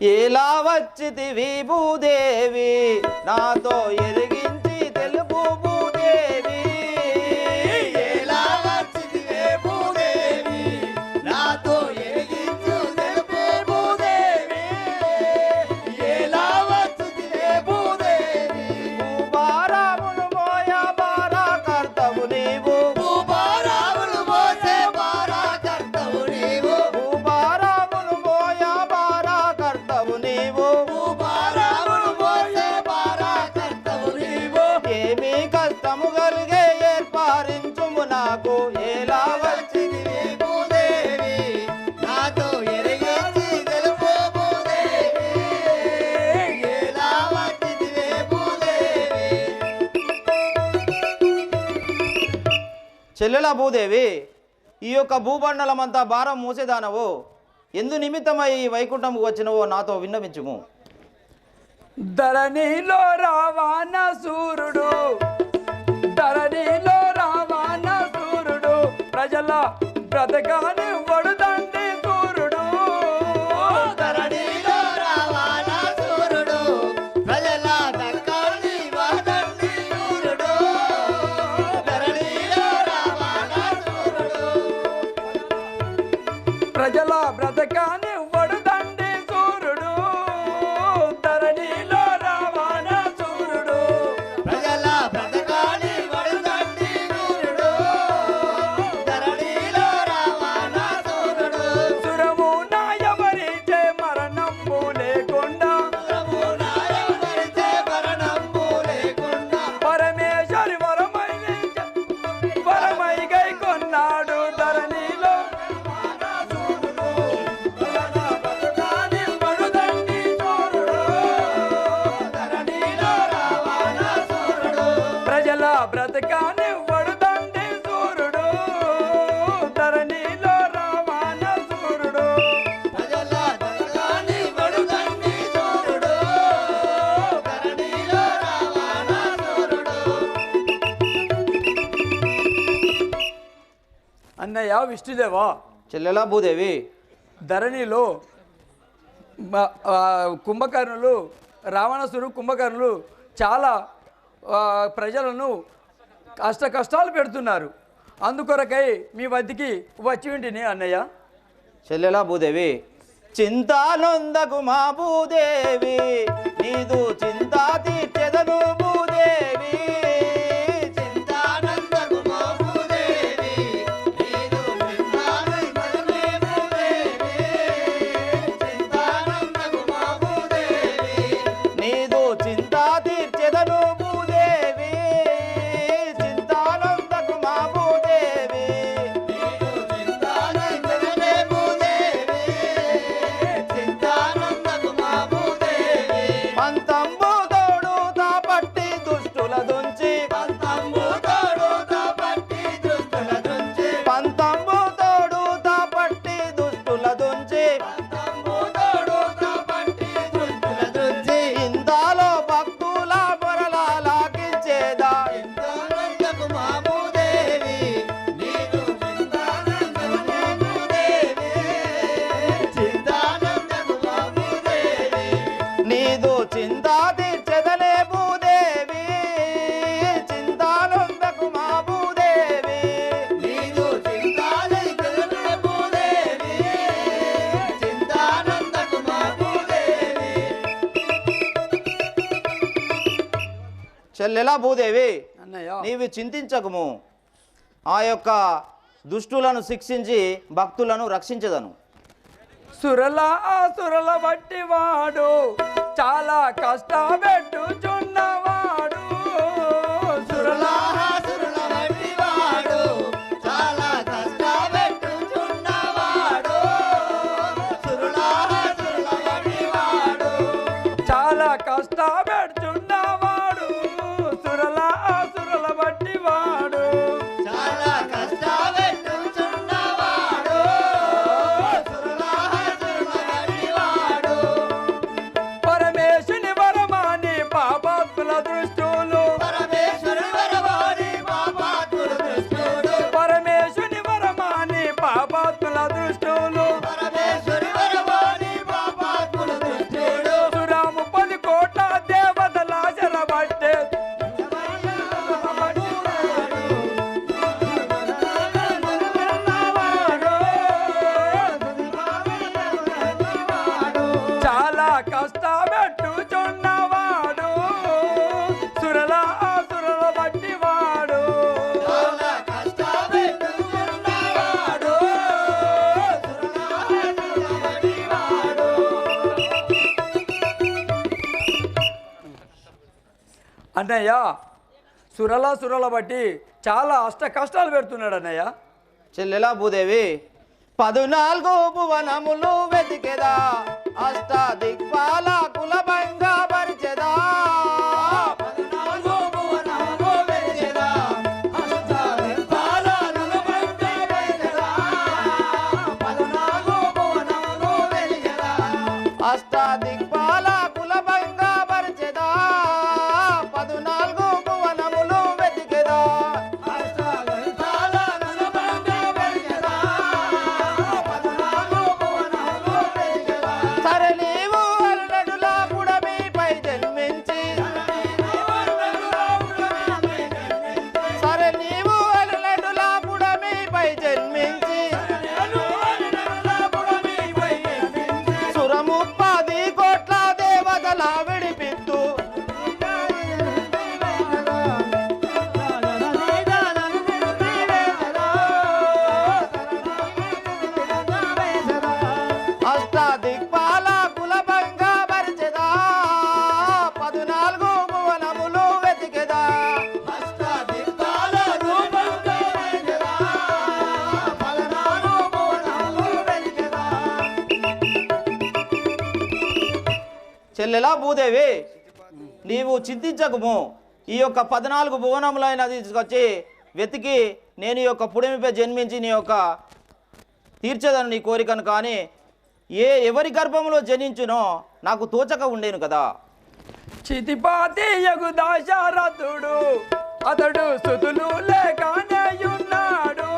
Speaker 7: ఎలా వచ్చితివి భూదేవి నాతో ఎరిగించి తెలుపు భూదేవి ఎలా వచ్చితివే భూదేవి నాతో ఎరిగించు తెలుపు భూదేవి ఎలా వచ్చితివే భూదేవి భూభారములు మోయ భారా కర్తవు నీవు భూభారములు మోసే భారా కర్తవు నీవు భూభారములు మోయ భారా కర్తవు నీవు భూభారములు మోసే భారా కర్తవు నీవు ఏమీ కష్టము కలిగే ఏర్పారించుము నాకు ఎలా వచ్చితివి భూదేవి నాతో ఎరిగించి తెలుపు భూదేవి ఎలా వచ్చితివే భూదేవి చెల్లెలా భూదేవి ఈ యొక్క భూబండలమంతా భారం మూసేదానవు ఎందు నిమిత్తమై ఈ వైకుంఠంకు వచ్చినవో నాతో విన్నవించుము.
Speaker 8: ధరణిలో రావాన సూర్యుడు ధరణిలో రావాన సూర్యుడు ప్రజల బ్రతకాని వడుదండి సూర్యుడు
Speaker 7: ధరణిలో రావాన సూర్యుడు ప్రజల దక్కాని వాదండి సూర్యుడు ధరణిలో రావాన సూర్యుడు
Speaker 8: ప్రజల బ్రతకాని వడుదండి సూర్యుడు ధరణిలో రావాన సూర్యుడు
Speaker 7: ప్రజల బ్రతకాని వడుదండి సూర్యుడు ధరణిలో రావాన
Speaker 8: అన్నయ్య విష్ణుదేవా,
Speaker 7: చెల్లెలా భూదేవి,
Speaker 8: ధరణిలో కుంభకర్ణులు, రావణాసురు కుంభకర్ణులు చాలా ప్రజలను కష్టాలు పెడుతున్నారు. అందుకొరకై మీ వద్దకి వచ్చి ఉంటిని అన్నయ్య.
Speaker 7: చెల్లెలా భూదేవి, చింతానొందకు మా భూదేవి, నీదు చింతా తీర్చెదను భూదేవి. చింతానొందకు మా భూదేవి, నీదు చింతా తీర్చెదను భూదేవి. చింతానొందకు మా భూదేవి, నీదు చింతా తీర్చెదను భూదేవి. చింతానొందకు మా భూదేవి, నీదు చింతా తీర్చెదను భూదేవి. చింతానొందకు మా భూదేవి. పంతంబు తోడు తాపట్టి దుష్టుల దుంచి, పంతంబు తోడు తాపట్టి దుష్టుల దుంచి, పంతంబు తోడు తాపట్టి దుష్టుల దుంచి, పంతంబు తోడు తాపట్టి దుష్టుల దుంచి, ఇందాలో భక్తుల మొరలా లాగించేదా. చింతానొందకు మా భూదేవి, నీదు చింతానొందకు మా భూదేవి. చింతానొందకు మా భూదేవి, నీదు చింతా తీర్చెదనే భూదేవి. చింతానొందకు మా భూదేవి, నీదు చింతా తీర్చెదనే భూదేవి. చింతానొందకు మా భూదేవి. చెల్లెలా భూదేవి,
Speaker 8: అన్నయ్య
Speaker 7: నీవు చింతించకము, ఆ యొక్క దుష్టులను శిక్షించి భక్తులను రక్షించదను.
Speaker 8: సురల బట్టి వాడు చాలా కష్టపెట్టుచున్నవాడు. సురల
Speaker 7: బట్టి వాడు చాలా కష్టపెట్టుచున్నవాడు. బట్టి వాడు
Speaker 8: చాలా కష్టపెట్టుచున్నవాడు. సురల బట్టి వాడు
Speaker 7: చాలా కష్టపెట్టుచున్నవాడు. బట్టి వాడు
Speaker 8: పరమేశుని వరమాని పాపాత్ముల దృష్టులు,
Speaker 7: పరమేశ్వరుని వరవాడి పాపాత్ముల దృష్టుడు,
Speaker 8: పరమేశుని వరమాని పాపాత్ముల దృష్టులు,
Speaker 7: పరమేశ్వరుని వరవాడి పాపాత్ముల దృష్టుడు,
Speaker 8: సురాము 10 కోట్ల దేవతల చెరబట్టే చాలా కష్టపెట్టుచున్నవాడు. సురల బట్టి వాడు
Speaker 7: చాలా కష్టపెట్టుచున్నవాడు. బట్టి వాడు
Speaker 8: అన్నయ్య, సురల బట్టి చాలా కష్టాలు పెడుతున్నాడు అన్నయ్య.
Speaker 7: చెల్లెలా భూదేవి, 14 భువనములు వెతికెదా, అష్ట దిక్పాల కులభంగా పరిచెదా. 14 భువనములు వెతికెదా, అష్ట దిక్పాల కులభంగా పరిచెదా. 14 భువనములు వెతికెదా, అష్ట దిక్పాల కులభంగా పరిచెదా. 14 భువనములు వెతికెదా, అష్ట దిక్పాల కులభంగా పరిచెదా. 14 భువనములు వెతికెదా. సరే నీవు అల్లడులా పుడమిపై జన్మించి, సరే నీవు అల్లడులా పుడమిపై జన్మించి, సురము 10 కోట్ల దేవతల విడిపిత్తు, అష్ట దిక్పాల కులభంగా పరిచెదా. 14 భువనములు వెతికెదా, అష్ట దిక్పాల రూపంగా పరిచెదా. 14 భువనములు వెతికెదా. చెల్లెలా భూదేవి, నీవు చింతించకము, ఈ యొక్క 14 భువనములైన తీసుకొచ్చి వెతికి నేను ఈ యొక్క పుడమిపై జన్మించి నీ యొక్క తీర్చేదను నీ కోరికను. కానీ ఎవరి గర్భంలో జనించునో నాకు తోచక ఉండేను కదా.
Speaker 8: చితిపాతి యగు దాశరథుడు అతడు సుతులు లేకనేయున్నాడు.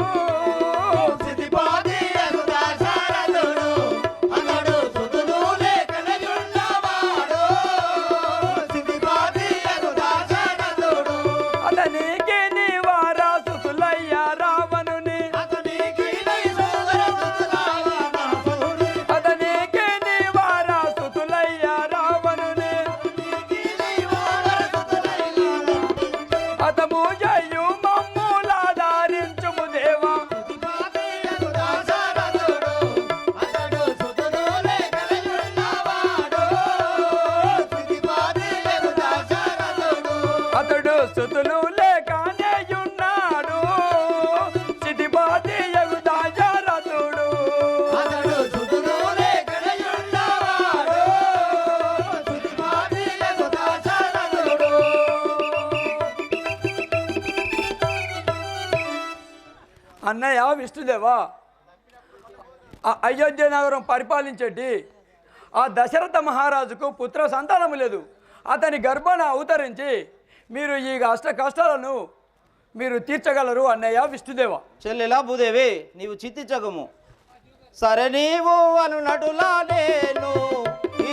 Speaker 8: అన్నయ్య విష్ణుదేవా, అయోధ్య నగరం పరిపాలించేటి ఆ దశరథ మహారాజుకు పుత్ర సంతానము లేదు. అతని గర్భాన అవతరించి మీరు ఈ అష్ట కష్టాలను మీరు తీర్చగలరు అన్నయ్య విష్ణుదేవ.
Speaker 7: చెల్లెలా భూదేవి, నీవు చింతించకము. సరే నీవు అనునటులా నేను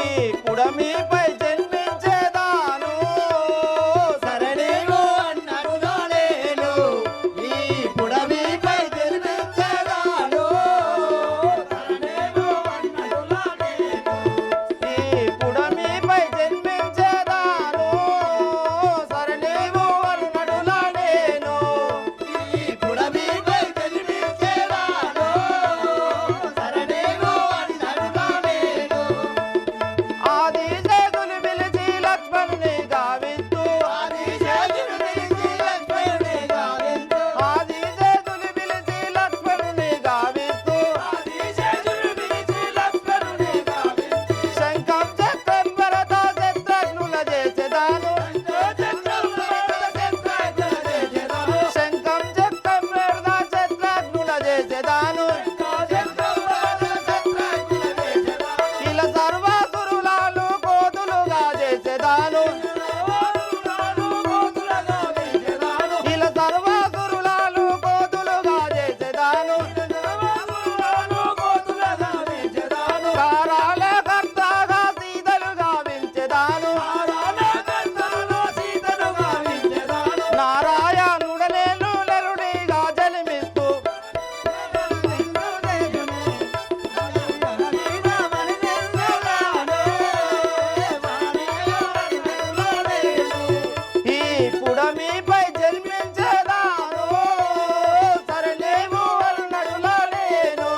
Speaker 7: ఈ పుడమిపై జన్మించేదాను. సరే నీవు అన్నటులా నేను ఈ పుడమిపై జన్మించేదాను. సరే నీవు అన్నటులా నేను ఈ పుడమిపై జన్మించేదాను. సరే నీవు అనునటులా నేను ఈ పుడమిపై జన్మించేదాను. సరే నీవు అన్నటులా నేను ఆది చేతులు పిలిచి లక్ష్మణుని గావిస్తూ ఆది చేతులు పిలిచి లక్ష్మణుని గావిస్తూ ఆది చేతులు పిలిచి లక్ష్మణుని గావిస్తూ ఆది చేతులు పిలిచి లక్ష్మణుని గావిస్తూ శంఖం చక్రం భరత శత్రుఘ్నుల చేసేదాను. శంఖం చక్రం భరత శత్రుఘ్నుల చేసేదాను. ఇలా సర్వాసురులాలు కోతులుగా చేసేదాను. ఇలా సర్వాసురులాలు కోతులుగా చేసేదాను. కారాల కర్తగా సీతలు గావించెదాను. నారాయణుడనేను నరుడిగా జన్మిస్తూ ఈ పుడమిపై జన్మించేదాను. సరే నీవు అరుణులా నేను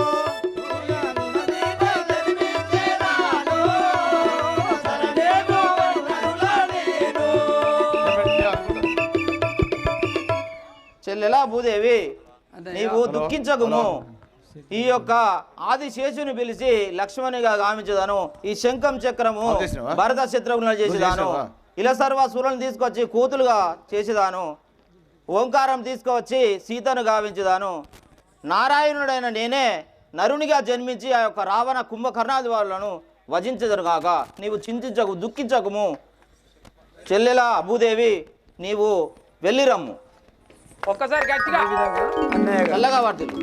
Speaker 7: సరే నీవు అరుణులా నేను. చెల్లెలా భూదేవి, నీవు దుఃఖించకుము. ఈ యొక్క ఆదిశేషుని పిలిచి లక్ష్మణిగా గావించదాను. ఈ శంఖం చక్రము భరత శత్రుఘ్నులు చేసేదాను. ఇలా సర్వాసురులను తీసుకొచ్చి కూతులుగా చేసేదాను. ఓంకారం తీసుకువచ్చి సీతను గావించేదాను. నారాయణుడైన నేనే నరునిగా జన్మించి ఆ యొక్క రావణ కుంభకర్ణాది వాళ్ళను వజించదను కాక నీవు చింతించకు, దుఃఖించకుము. చెల్లెలా భూదేవి, నీవు వెళ్ళిరమ్ము.
Speaker 3: ఒక్కసారి గట్టిగా
Speaker 8: అన్నయ్య గారు
Speaker 7: చల్లగా వర్తిల్లు.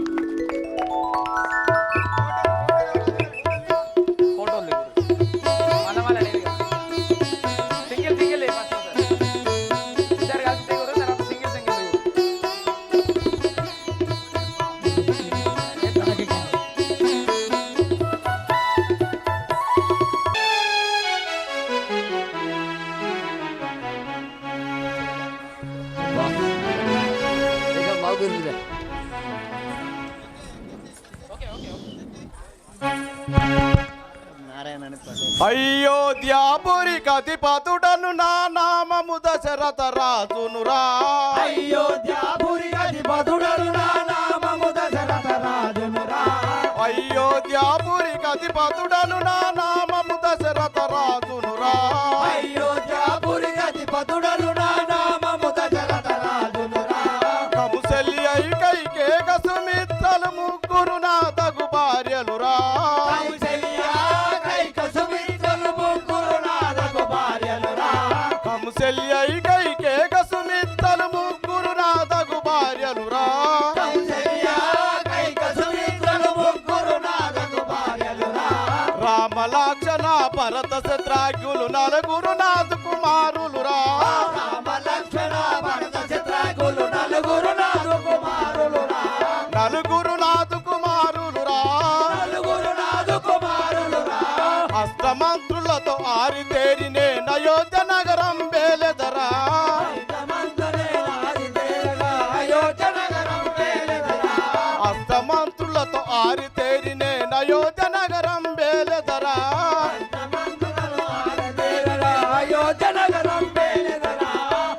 Speaker 3: ఫోటోలు దిగురు. మన వాళ్ళ నేరుగా. సింగిల్ సింగిల్ ఏ ఫస్ట్ ఒకసారి. ఇద్దరు కలిసి దిగురు, తర్వాత సింగిల్ సింగిల్ దిగురు.
Speaker 9: అయోధ్యాపురి కతిపతుడను నా నామము దశరథ రాజునురా.
Speaker 6: అయోధ్యాపురి అధిపతుడను నా నామము దశరథ రాజునురా.
Speaker 9: అయోధ్యాపురి కతిపతుడను నా నామము దశరథ రాజునురా.
Speaker 6: అయోధ్యాపురి అధిపతుడను నా నామము దశరథ రాజునురా.
Speaker 9: కముసెల్లి ఐకైకేక సుమిత్రలు ముగ్గురు నా తగు భార్యలురా.
Speaker 6: కౌసల్యా కైక సుమిత్రలు ముగ్గురు నాదగు భార్యలురా.
Speaker 9: కముసెల్లి ఐకైకేక సుమిత్రలు ముగ్గురు నా తగు భార్యలురా.
Speaker 6: కౌసల్యా కైక సుమిత్రలు ముగ్గురు నాదగు భార్యలురా.
Speaker 9: రామ లక్షణ భరత శత్రుఘ్నులు నలుగురు నాదు కుమారులురా.
Speaker 6: రామ లక్ష్మణ భరత శత్రుఘ్నులు నలుగురు నాదు కుమారులురా.
Speaker 9: నలుగురు నాదు కుమారులురా.
Speaker 6: నలుగురు నాదు కుమారులురా.
Speaker 9: అష్టమంత్రులతో ఆరితేరినే అయోధ్య నగరం బేలెదరా.
Speaker 6: మంతనే ఆదితేరగా అయోధ్య నగరం వేలెదరా.
Speaker 9: అష్టమంత్రులతో ఆరితేరినే అయోధ్య నగరం బేలెదరా.
Speaker 6: మంతనలు ఆదితేరగా అయోధ్య నగరం వేలెదరా.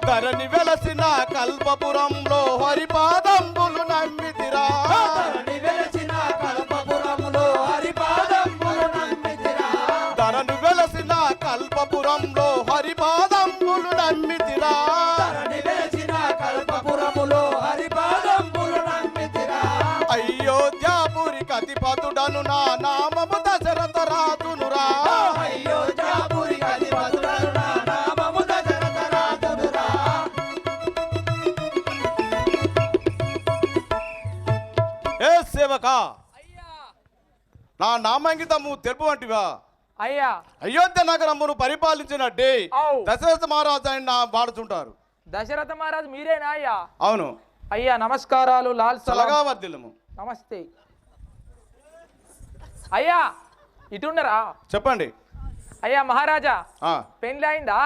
Speaker 9: ధరణి వెలసిన కల్పపురంలో హరిపాదంబులు నమ్మితిరా.
Speaker 6: ధరణి వెలసిన కల్పపురములో హరిపాదంబులు నమ్మితిరా.
Speaker 9: ధరణి వెలసిన కల్పపురం అధిపతుడను నా నామము దశరథ రాజునురా.
Speaker 6: అయోధ్యాపురికి అధిపతుడను నా నామము దశరథ రాజునురా.
Speaker 9: ఏ సేవక, నా నామాంకితము తెలుపు వంటివా?
Speaker 3: అయ్యా
Speaker 9: అయోధ్య నగరమును పరిపాలించినట్టే
Speaker 3: అవు.
Speaker 9: దశరథ మహారాజు అని నా వాడుతుంటారు.
Speaker 3: దశరథ మహారాజు మీరేనా అయ్యా?
Speaker 9: అవును.
Speaker 3: అయ్యా నమస్కారాలు, లాల్ సలాం.
Speaker 9: చల్లగా వర్ధిల్లము.
Speaker 3: నమస్తే అయ్యా. ఇటుండరా?
Speaker 9: చెప్పండి.
Speaker 3: అయ్యా మహారాజా,
Speaker 9: ఆ,
Speaker 3: పెళ్లి అయిందా?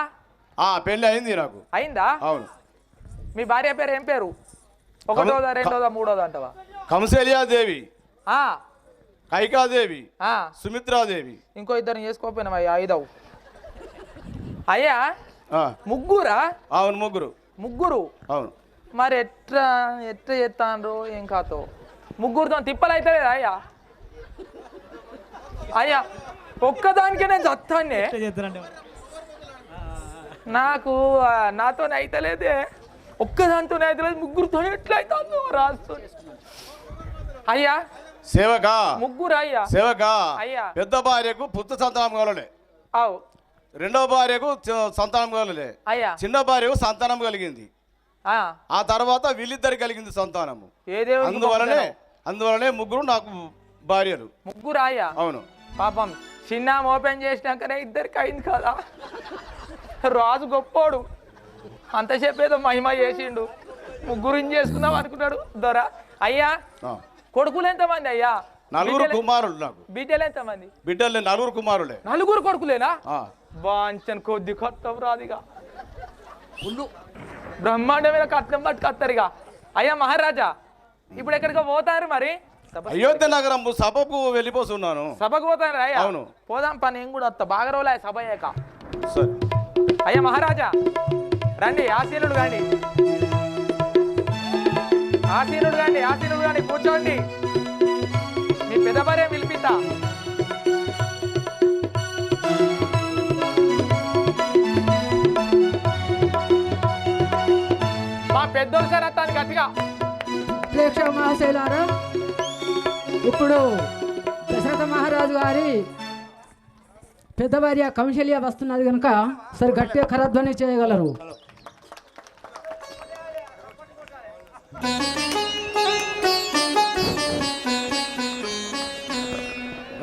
Speaker 9: పెళ్ళి అయింది నాకు.
Speaker 3: అయిందా?
Speaker 9: అవును.
Speaker 3: మీ భార్య పేరు ఏం పేరు? ఒకటోదా, రెండోదా, మూడోదా అంటవా?
Speaker 9: కంసలియాదేవి,
Speaker 3: ఆ,
Speaker 9: కైకాదేవి,
Speaker 3: ఆ.
Speaker 9: సుమిత్రాదేవి.
Speaker 3: ఇంకో ఇద్దరిని చేసుకోపోయినాం అయ్యా, ఐదవు. అయ్యా
Speaker 9: ఆ,
Speaker 3: ముగ్గురా?
Speaker 9: అవును, ముగ్గురు.
Speaker 3: ముగ్గురు.
Speaker 9: అవును.
Speaker 3: మరి ఎట్లా ఎట్లా చేస్తాను ఏం కాతో? ముగ్గురుతో తిప్పలు అవుతుంది కదా అయ్యా? అయ్యా ఒక్కదానికే నేను చస్తానే, నాకు నాతో అయితలేదే. ఒక్కదానితోనే అయితలేదు, ముగ్గురుతో ఎట్లా అవుతుందో రాస్తూ. అయ్యా
Speaker 9: సేవక,
Speaker 3: ముగ్గురు అయ్యా.
Speaker 9: సేవక,
Speaker 3: అయ్యా.
Speaker 9: పెద్ద భార్యకు పుత్ర సంతానం కలలే,
Speaker 3: అవు.
Speaker 9: రెండో భార్యకు సంతానం కలలే,
Speaker 3: అయ్యా.
Speaker 9: చిన్న భార్యకు సంతానం కలిగింది.
Speaker 3: ఆ.
Speaker 9: ఆ తర్వాత వీళ్ళిద్దరు కలిగింది సంతానము.
Speaker 3: ఏ దేవుడికి
Speaker 9: అందువలనే ముగ్గురు నాకు భార్యలు.
Speaker 3: ముగ్గురు అయ్యా.
Speaker 9: అవును.
Speaker 3: పాపం చిన్న ఓపెన్ చేసినాకనే ఇద్దరికి అయింది కదా. రాజు గొప్పోడు, అంతసేపు ఏదో మహిమ చేసిండు, ముగ్గురిని చేసుకుందాం అనుకున్నాడు దొర. అయ్యా
Speaker 9: ఆ.
Speaker 3: కొడుకులు ఎంతమంది అయ్యా?
Speaker 9: నలుగురు కుమారులు నాకు.
Speaker 3: బిడ్డలు ఎంతమంది?
Speaker 9: బిడ్డలు నలుగురు కుమారులే.
Speaker 3: నలుగురు కొడుకులేనా?
Speaker 9: ఆ.
Speaker 3: బాంచన్ కొద్ది కట్టం రాదిగా, బ్రహ్మాండమైన కట్నం పట్టుకొస్తారుగా. అయ్యా మహారాజా, ఇప్పుడు ఎక్కడికి పోతారు మరి?
Speaker 9: అయోధ్య నగరం సభకు వెళ్ళిపోతున్నాను.
Speaker 3: సభకు పోతారు అయ్యా?
Speaker 9: అవును.
Speaker 3: పోదాం పని, ఏం కూడా వస్తా, బాగా రోజులు సభ అయ్యాక.
Speaker 9: సరే.
Speaker 3: అయ్యా మహారాజా రండి, ఆసీనుడు కాండి, ఆసీనుడు కాండి, ఆసీనుడు కాండి, కూర్చోండి. మీ పెద్ద భార్య పిలిపిద్దా? మా పెద్దోళ్ళు సార్ అత్తాను గట్టిగా.
Speaker 4: ప్రేక్ష మహాశైలారా, ఇప్పుడు దశరథ మహారాజు గారి పెద్ద భార్య కౌశల్య వస్తున్నది కనుక సరి గట్టిగా కరధ్వని చేయగలరు.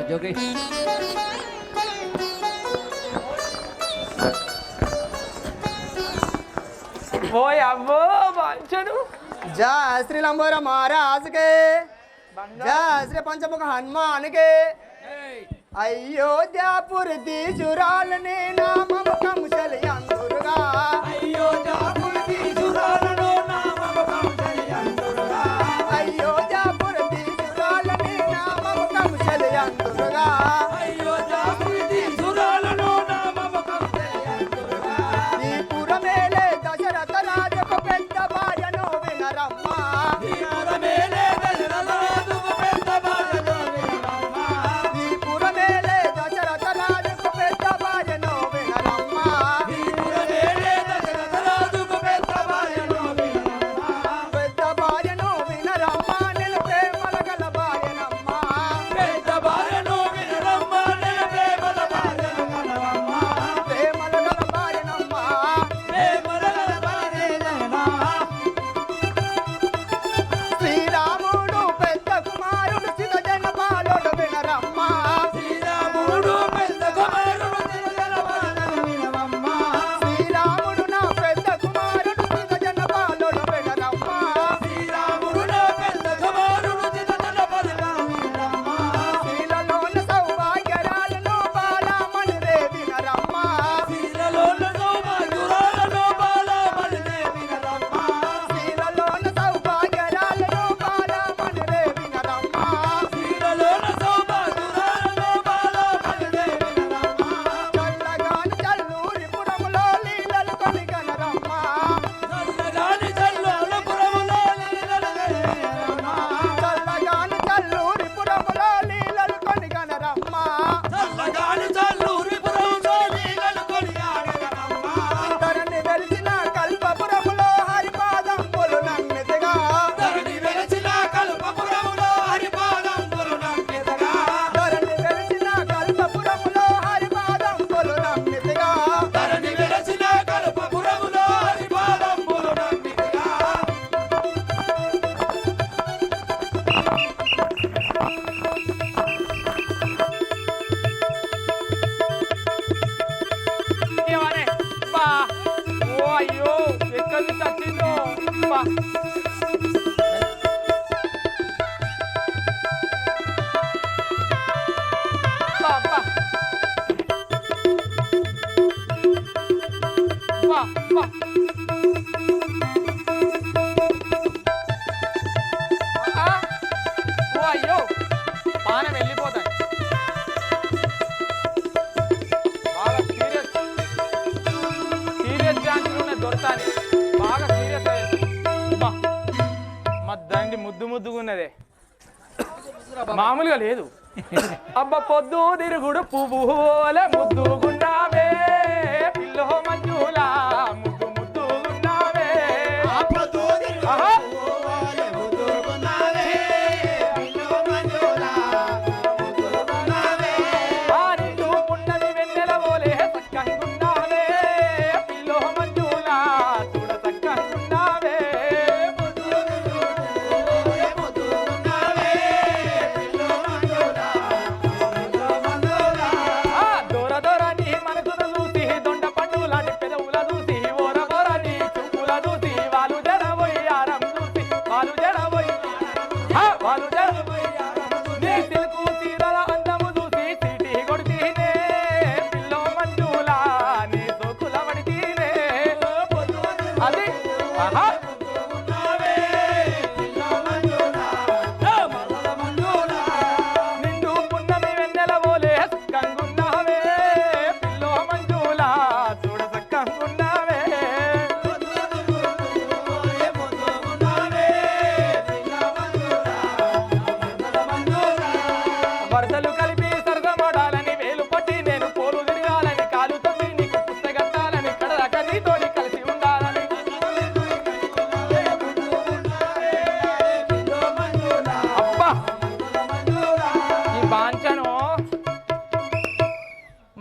Speaker 2: జోగి
Speaker 3: ఓయ్ అవ్వో మంచను.
Speaker 6: जय श्री लंबोर महाराज के, जय श्री पंचमुख हनुमान के. अयोध्यापुर दीजुराल ने नाम कंसलयंदुर्गा. अयोध्यापुर दीजुराल ने नाम कंसलयंदुर्गा. अयोध्यापुर दीजुराल ने नाम कंसलयंदुर्गा. अयोध्यापुर दीजुराल ने नाम कंसलयंदुर्गा. दीपुर मेले दशरथ राज को पेद्द भार्यनो विनरम्मा. दीपुर मेले दशरथ राज को पेद्द भार्यनो विनरम्मा. दीपुर मेले दशरथ राज को पेद्द भार्यनो विनरम्मा. दीपुर मेले दशरथ राज को पेद्द भार्यनो विनरम्मा. पेद्द भार्यनो विनरम्मा निल प्रेमल गल भार्यनम्मा. पेद्द भार्यनो विनरम्मा निल प्रेमल भार्यनम्मा. प्रेमल गल भार्यनम्मा. प्रेमल गल भार्यनम्मा.
Speaker 3: బండి ముద్దు ముద్దుగున్నదే మామూలుగా లేదు. అబ్బ పొద్దు తిరుగుడు పువ్వులే ముద్దుగున్నావే పిల్లో మంజులా ముద్దు ముద్దుగున్నావే. ఆహా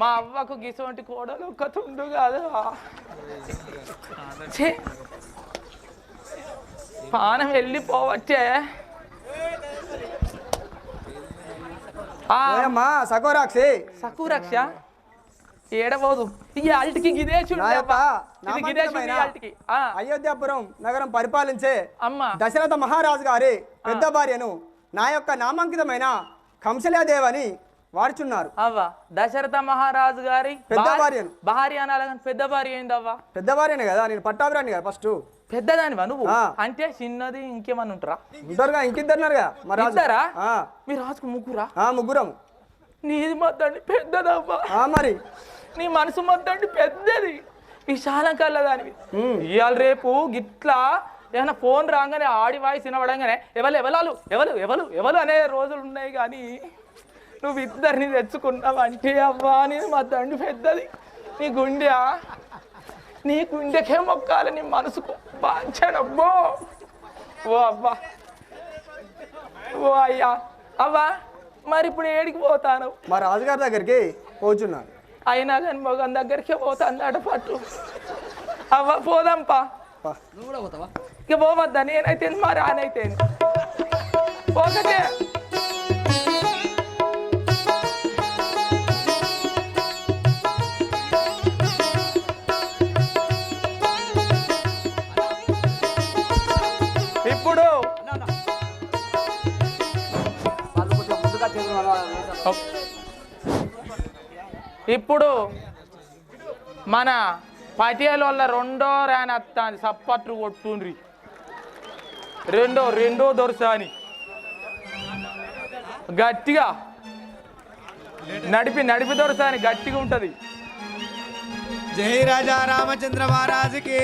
Speaker 3: మా అవ్వకు గిసోంటి కోడలు ఒక తుండు కాదు. పానం వెళ్ళిపోవచ్చే.
Speaker 6: సకోరాక్షి
Speaker 3: సకురక్ష ఏడబోదు ఈ ఆల్టికి గిదే
Speaker 6: అయోధ్యాపురం నగరం పరిపాలించే
Speaker 3: అమ్మ
Speaker 6: దశరథ మహారాజు గారి పెద్ద భార్యను నా యొక్క నామాంకితమైన కంసలాదేవని వాడుచున్నారు.
Speaker 3: అవ్వ దశరథ మహారాజు గారి
Speaker 6: పెద్ద భార్యను
Speaker 3: భార్య అనాలి కానీ పెద్ద భార్య ఏందవ్వ?
Speaker 6: పెద్ద భార్యనే కదా, నేను పట్టాభిరాని కదా ఫస్ట్.
Speaker 3: పెద్దదానివా నువ్వు? అంటే చిన్నది ఇంకేమన్నా ఉంటారా?
Speaker 6: ఉంటారుగా, ఇంకిద్దరున్నారుగా. మరి
Speaker 3: ఇద్దరా? మీ రాజుకు ముగ్గురా?
Speaker 6: ముగ్గురం.
Speaker 3: నీది మొత్తండి పెద్దదవ్వా.
Speaker 6: మరి
Speaker 3: నీ మనసు మొత్తండి పెద్దది, విశాలం కలదానివి. ఇవాళ రేపు గిట్లా ఏమైనా ఫోన్ రాగానే ఆడి వాయిస్ వినవడంగానే ఎవరు అనే రోజులు ఉన్నాయి. కానీ నువ్వు ఇద్దరిని తెచ్చుకున్నావు అంటే అవ్వా నేను మా తండ్రి పెద్దది. నీ గుండెకే మొక్కాలి, నీ మనసుకు బాంచనబ్బో. ఓ అవ్వా, ఓ అయ్యా. అవ్వా మరి ఇప్పుడు ఏడికి పోతాను?
Speaker 6: మా రాజుగారి దగ్గరికి పోచున్నాను.
Speaker 3: అయినా కానీ మొగన్ దగ్గరికి పోతాను అడపట్టు. అవ్వ పోదాంపా. ఇక పోవద్దా? నేనైతే మా రానైతే పోకటే. ఇప్పుడు మన పటేల్ వల్ల రెండో ర్యాన్ వస్తాను, సప్పట్లు కొట్టుండ్రి. రెండో దొరసాని గట్టిగా నడిపి దొరసాని గట్టిగా ఉంటది.
Speaker 5: జై రాజా రామచంద్ర మహారాజుకి.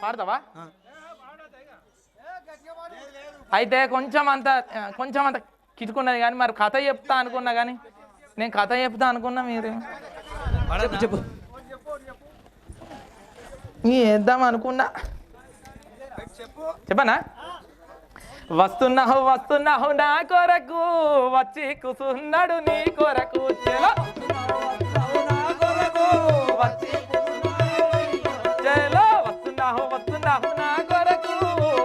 Speaker 3: పాడతావా? అయితే కొంచెం అంత కిటుకున్నది కానీ మరి కథ చెప్తా అనుకున్నా. కానీ నేను కథ చెప్తా అనుకున్నా, మీరు చెప్పు వేద్దాం అనుకున్నా. చెప్పనా? వస్తున్నావు నా కొరకు, వచ్చి కూసున్నాడు నీ కొరకు. చలో వస్తున్నావు నా కొరకు,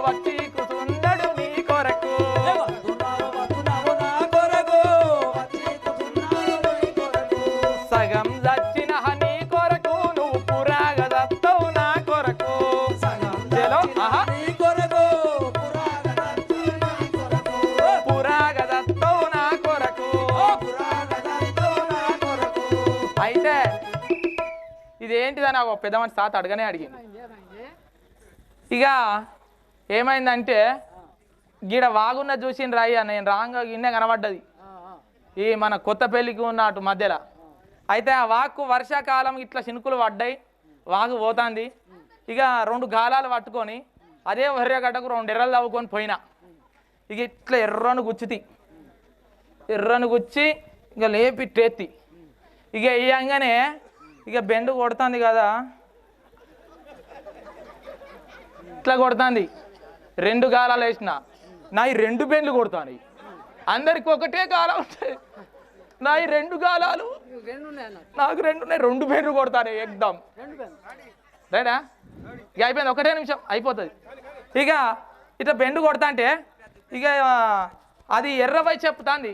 Speaker 3: వచ్చి కూసున్నాడు నీ కొరకు. సగం దచ్చిన నీ కొరకు, నువ్వు పురాగా దత్తవు నా కొరకు. చలో పురాగా దత్తవు నా కొరకు. అయితే ఇదేంటిదని నాకు పెద్ద మనిషి తాత అడగనే అడిగింది. ఇక ఏమైందంటే గీడ వాగున్న చూసిన రాయ్యా, నేను రాంగా గిన్నె కనబడ్డది ఈ మన కొత్త పెళ్ళికి ఉన్న అటు మధ్యలో. అయితే ఆ వాక్కు వర్షాకాలం ఇట్లా చినుకులు పడ్డాయి, వాగు పోతాంది. ఇక 2 గాలాలు పట్టుకొని అదే వర్రగడ్డకు 2 ఎర్రలు తవ్వుకొని పోయినా. ఇక ఇట్లా ఎర్రను గుచ్చి ఇక లేపి టెత్తి ఇక వేయంగానే ఇక బెండు కొడుతుంది కదా, ఇట్లా కొడుతుంది. 2 గాలాలు వేసిన నా 2 బెండ్లు కొడుతాను. అందరికి ఒకటే గాలం ఉంటుంది, నా 2 గాలాలు నాకు 2 ఉన్నాయి. 2 బెండ్లు కొడతాను ఎగ్దాం రైటా. ఇక అయిపోయింది, 1 నిమిషం అయిపోతుంది. ఇక ఇట్లా బెండు కొడతా అంటే ఇక అది ఎర్రవై చెప్తాంది,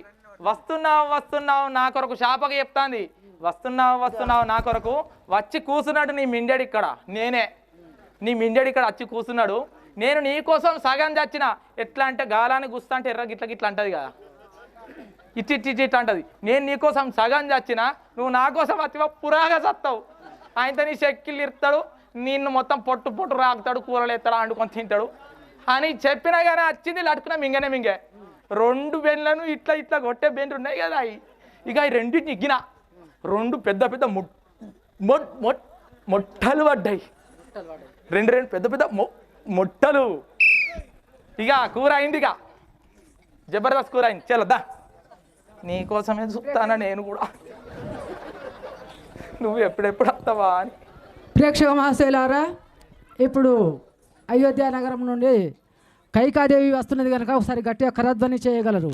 Speaker 3: వస్తున్నావు నా కొరకు శాపగా చెప్తాంది. వస్తున్నావు నా కొరకు, వచ్చి కూర్చున్నాడు నీ మిండెడు ఇక్కడ, నేనే నీ మిండెడు ఇక్కడ వచ్చి కూర్చున్నాడు. నేను నీ కోసం సగం చచ్చిన. ఎట్లా అంటే గాలాన్ని గుస్తా అంటే ఎర్ర గిట్ల అంటది కదా, ఇట్లా అంటది. నేను నీ కోసం సగం చచ్చిన, నువ్వు నా కోసం వచ్చి పురాగా చస్తావు. ఆయనతో నీ చెక్కిళ్ళు ఇస్తాడు, నిన్ను మొత్తం పొట్టు రాకుతాడు, కూరలు ఎత్తాడు, వండుకొని తింటాడు అని చెప్పినా కానీ వచ్చింది లట్టుకున్నా మింగే 2 బెండ్లను ఇట్లా కొట్టే బెండ్లు ఉన్నాయి కదా అవి. ఇక అవి 2 నిగ్గిన 2 పెద్ద మొట్టలు పడ్డాయి. 2 పెద్ద మొట్టలు. ఇక కూర అయింది, ఇక జబర్దస్త్ కూర అయింది. చల్లద్దా నీకోసమే చూస్తానా నేను కూడా, నువ్వు ఎప్పుడెప్పుడు వస్తావా అని.
Speaker 4: ప్రేక్షక మహాశయులారా, ఇప్పుడు అయోధ్య నగరం నుండి కైకాదేవి వస్తున్నది కనుక ఒకసారి గట్టిగా కరధ్వని చేయగలరు.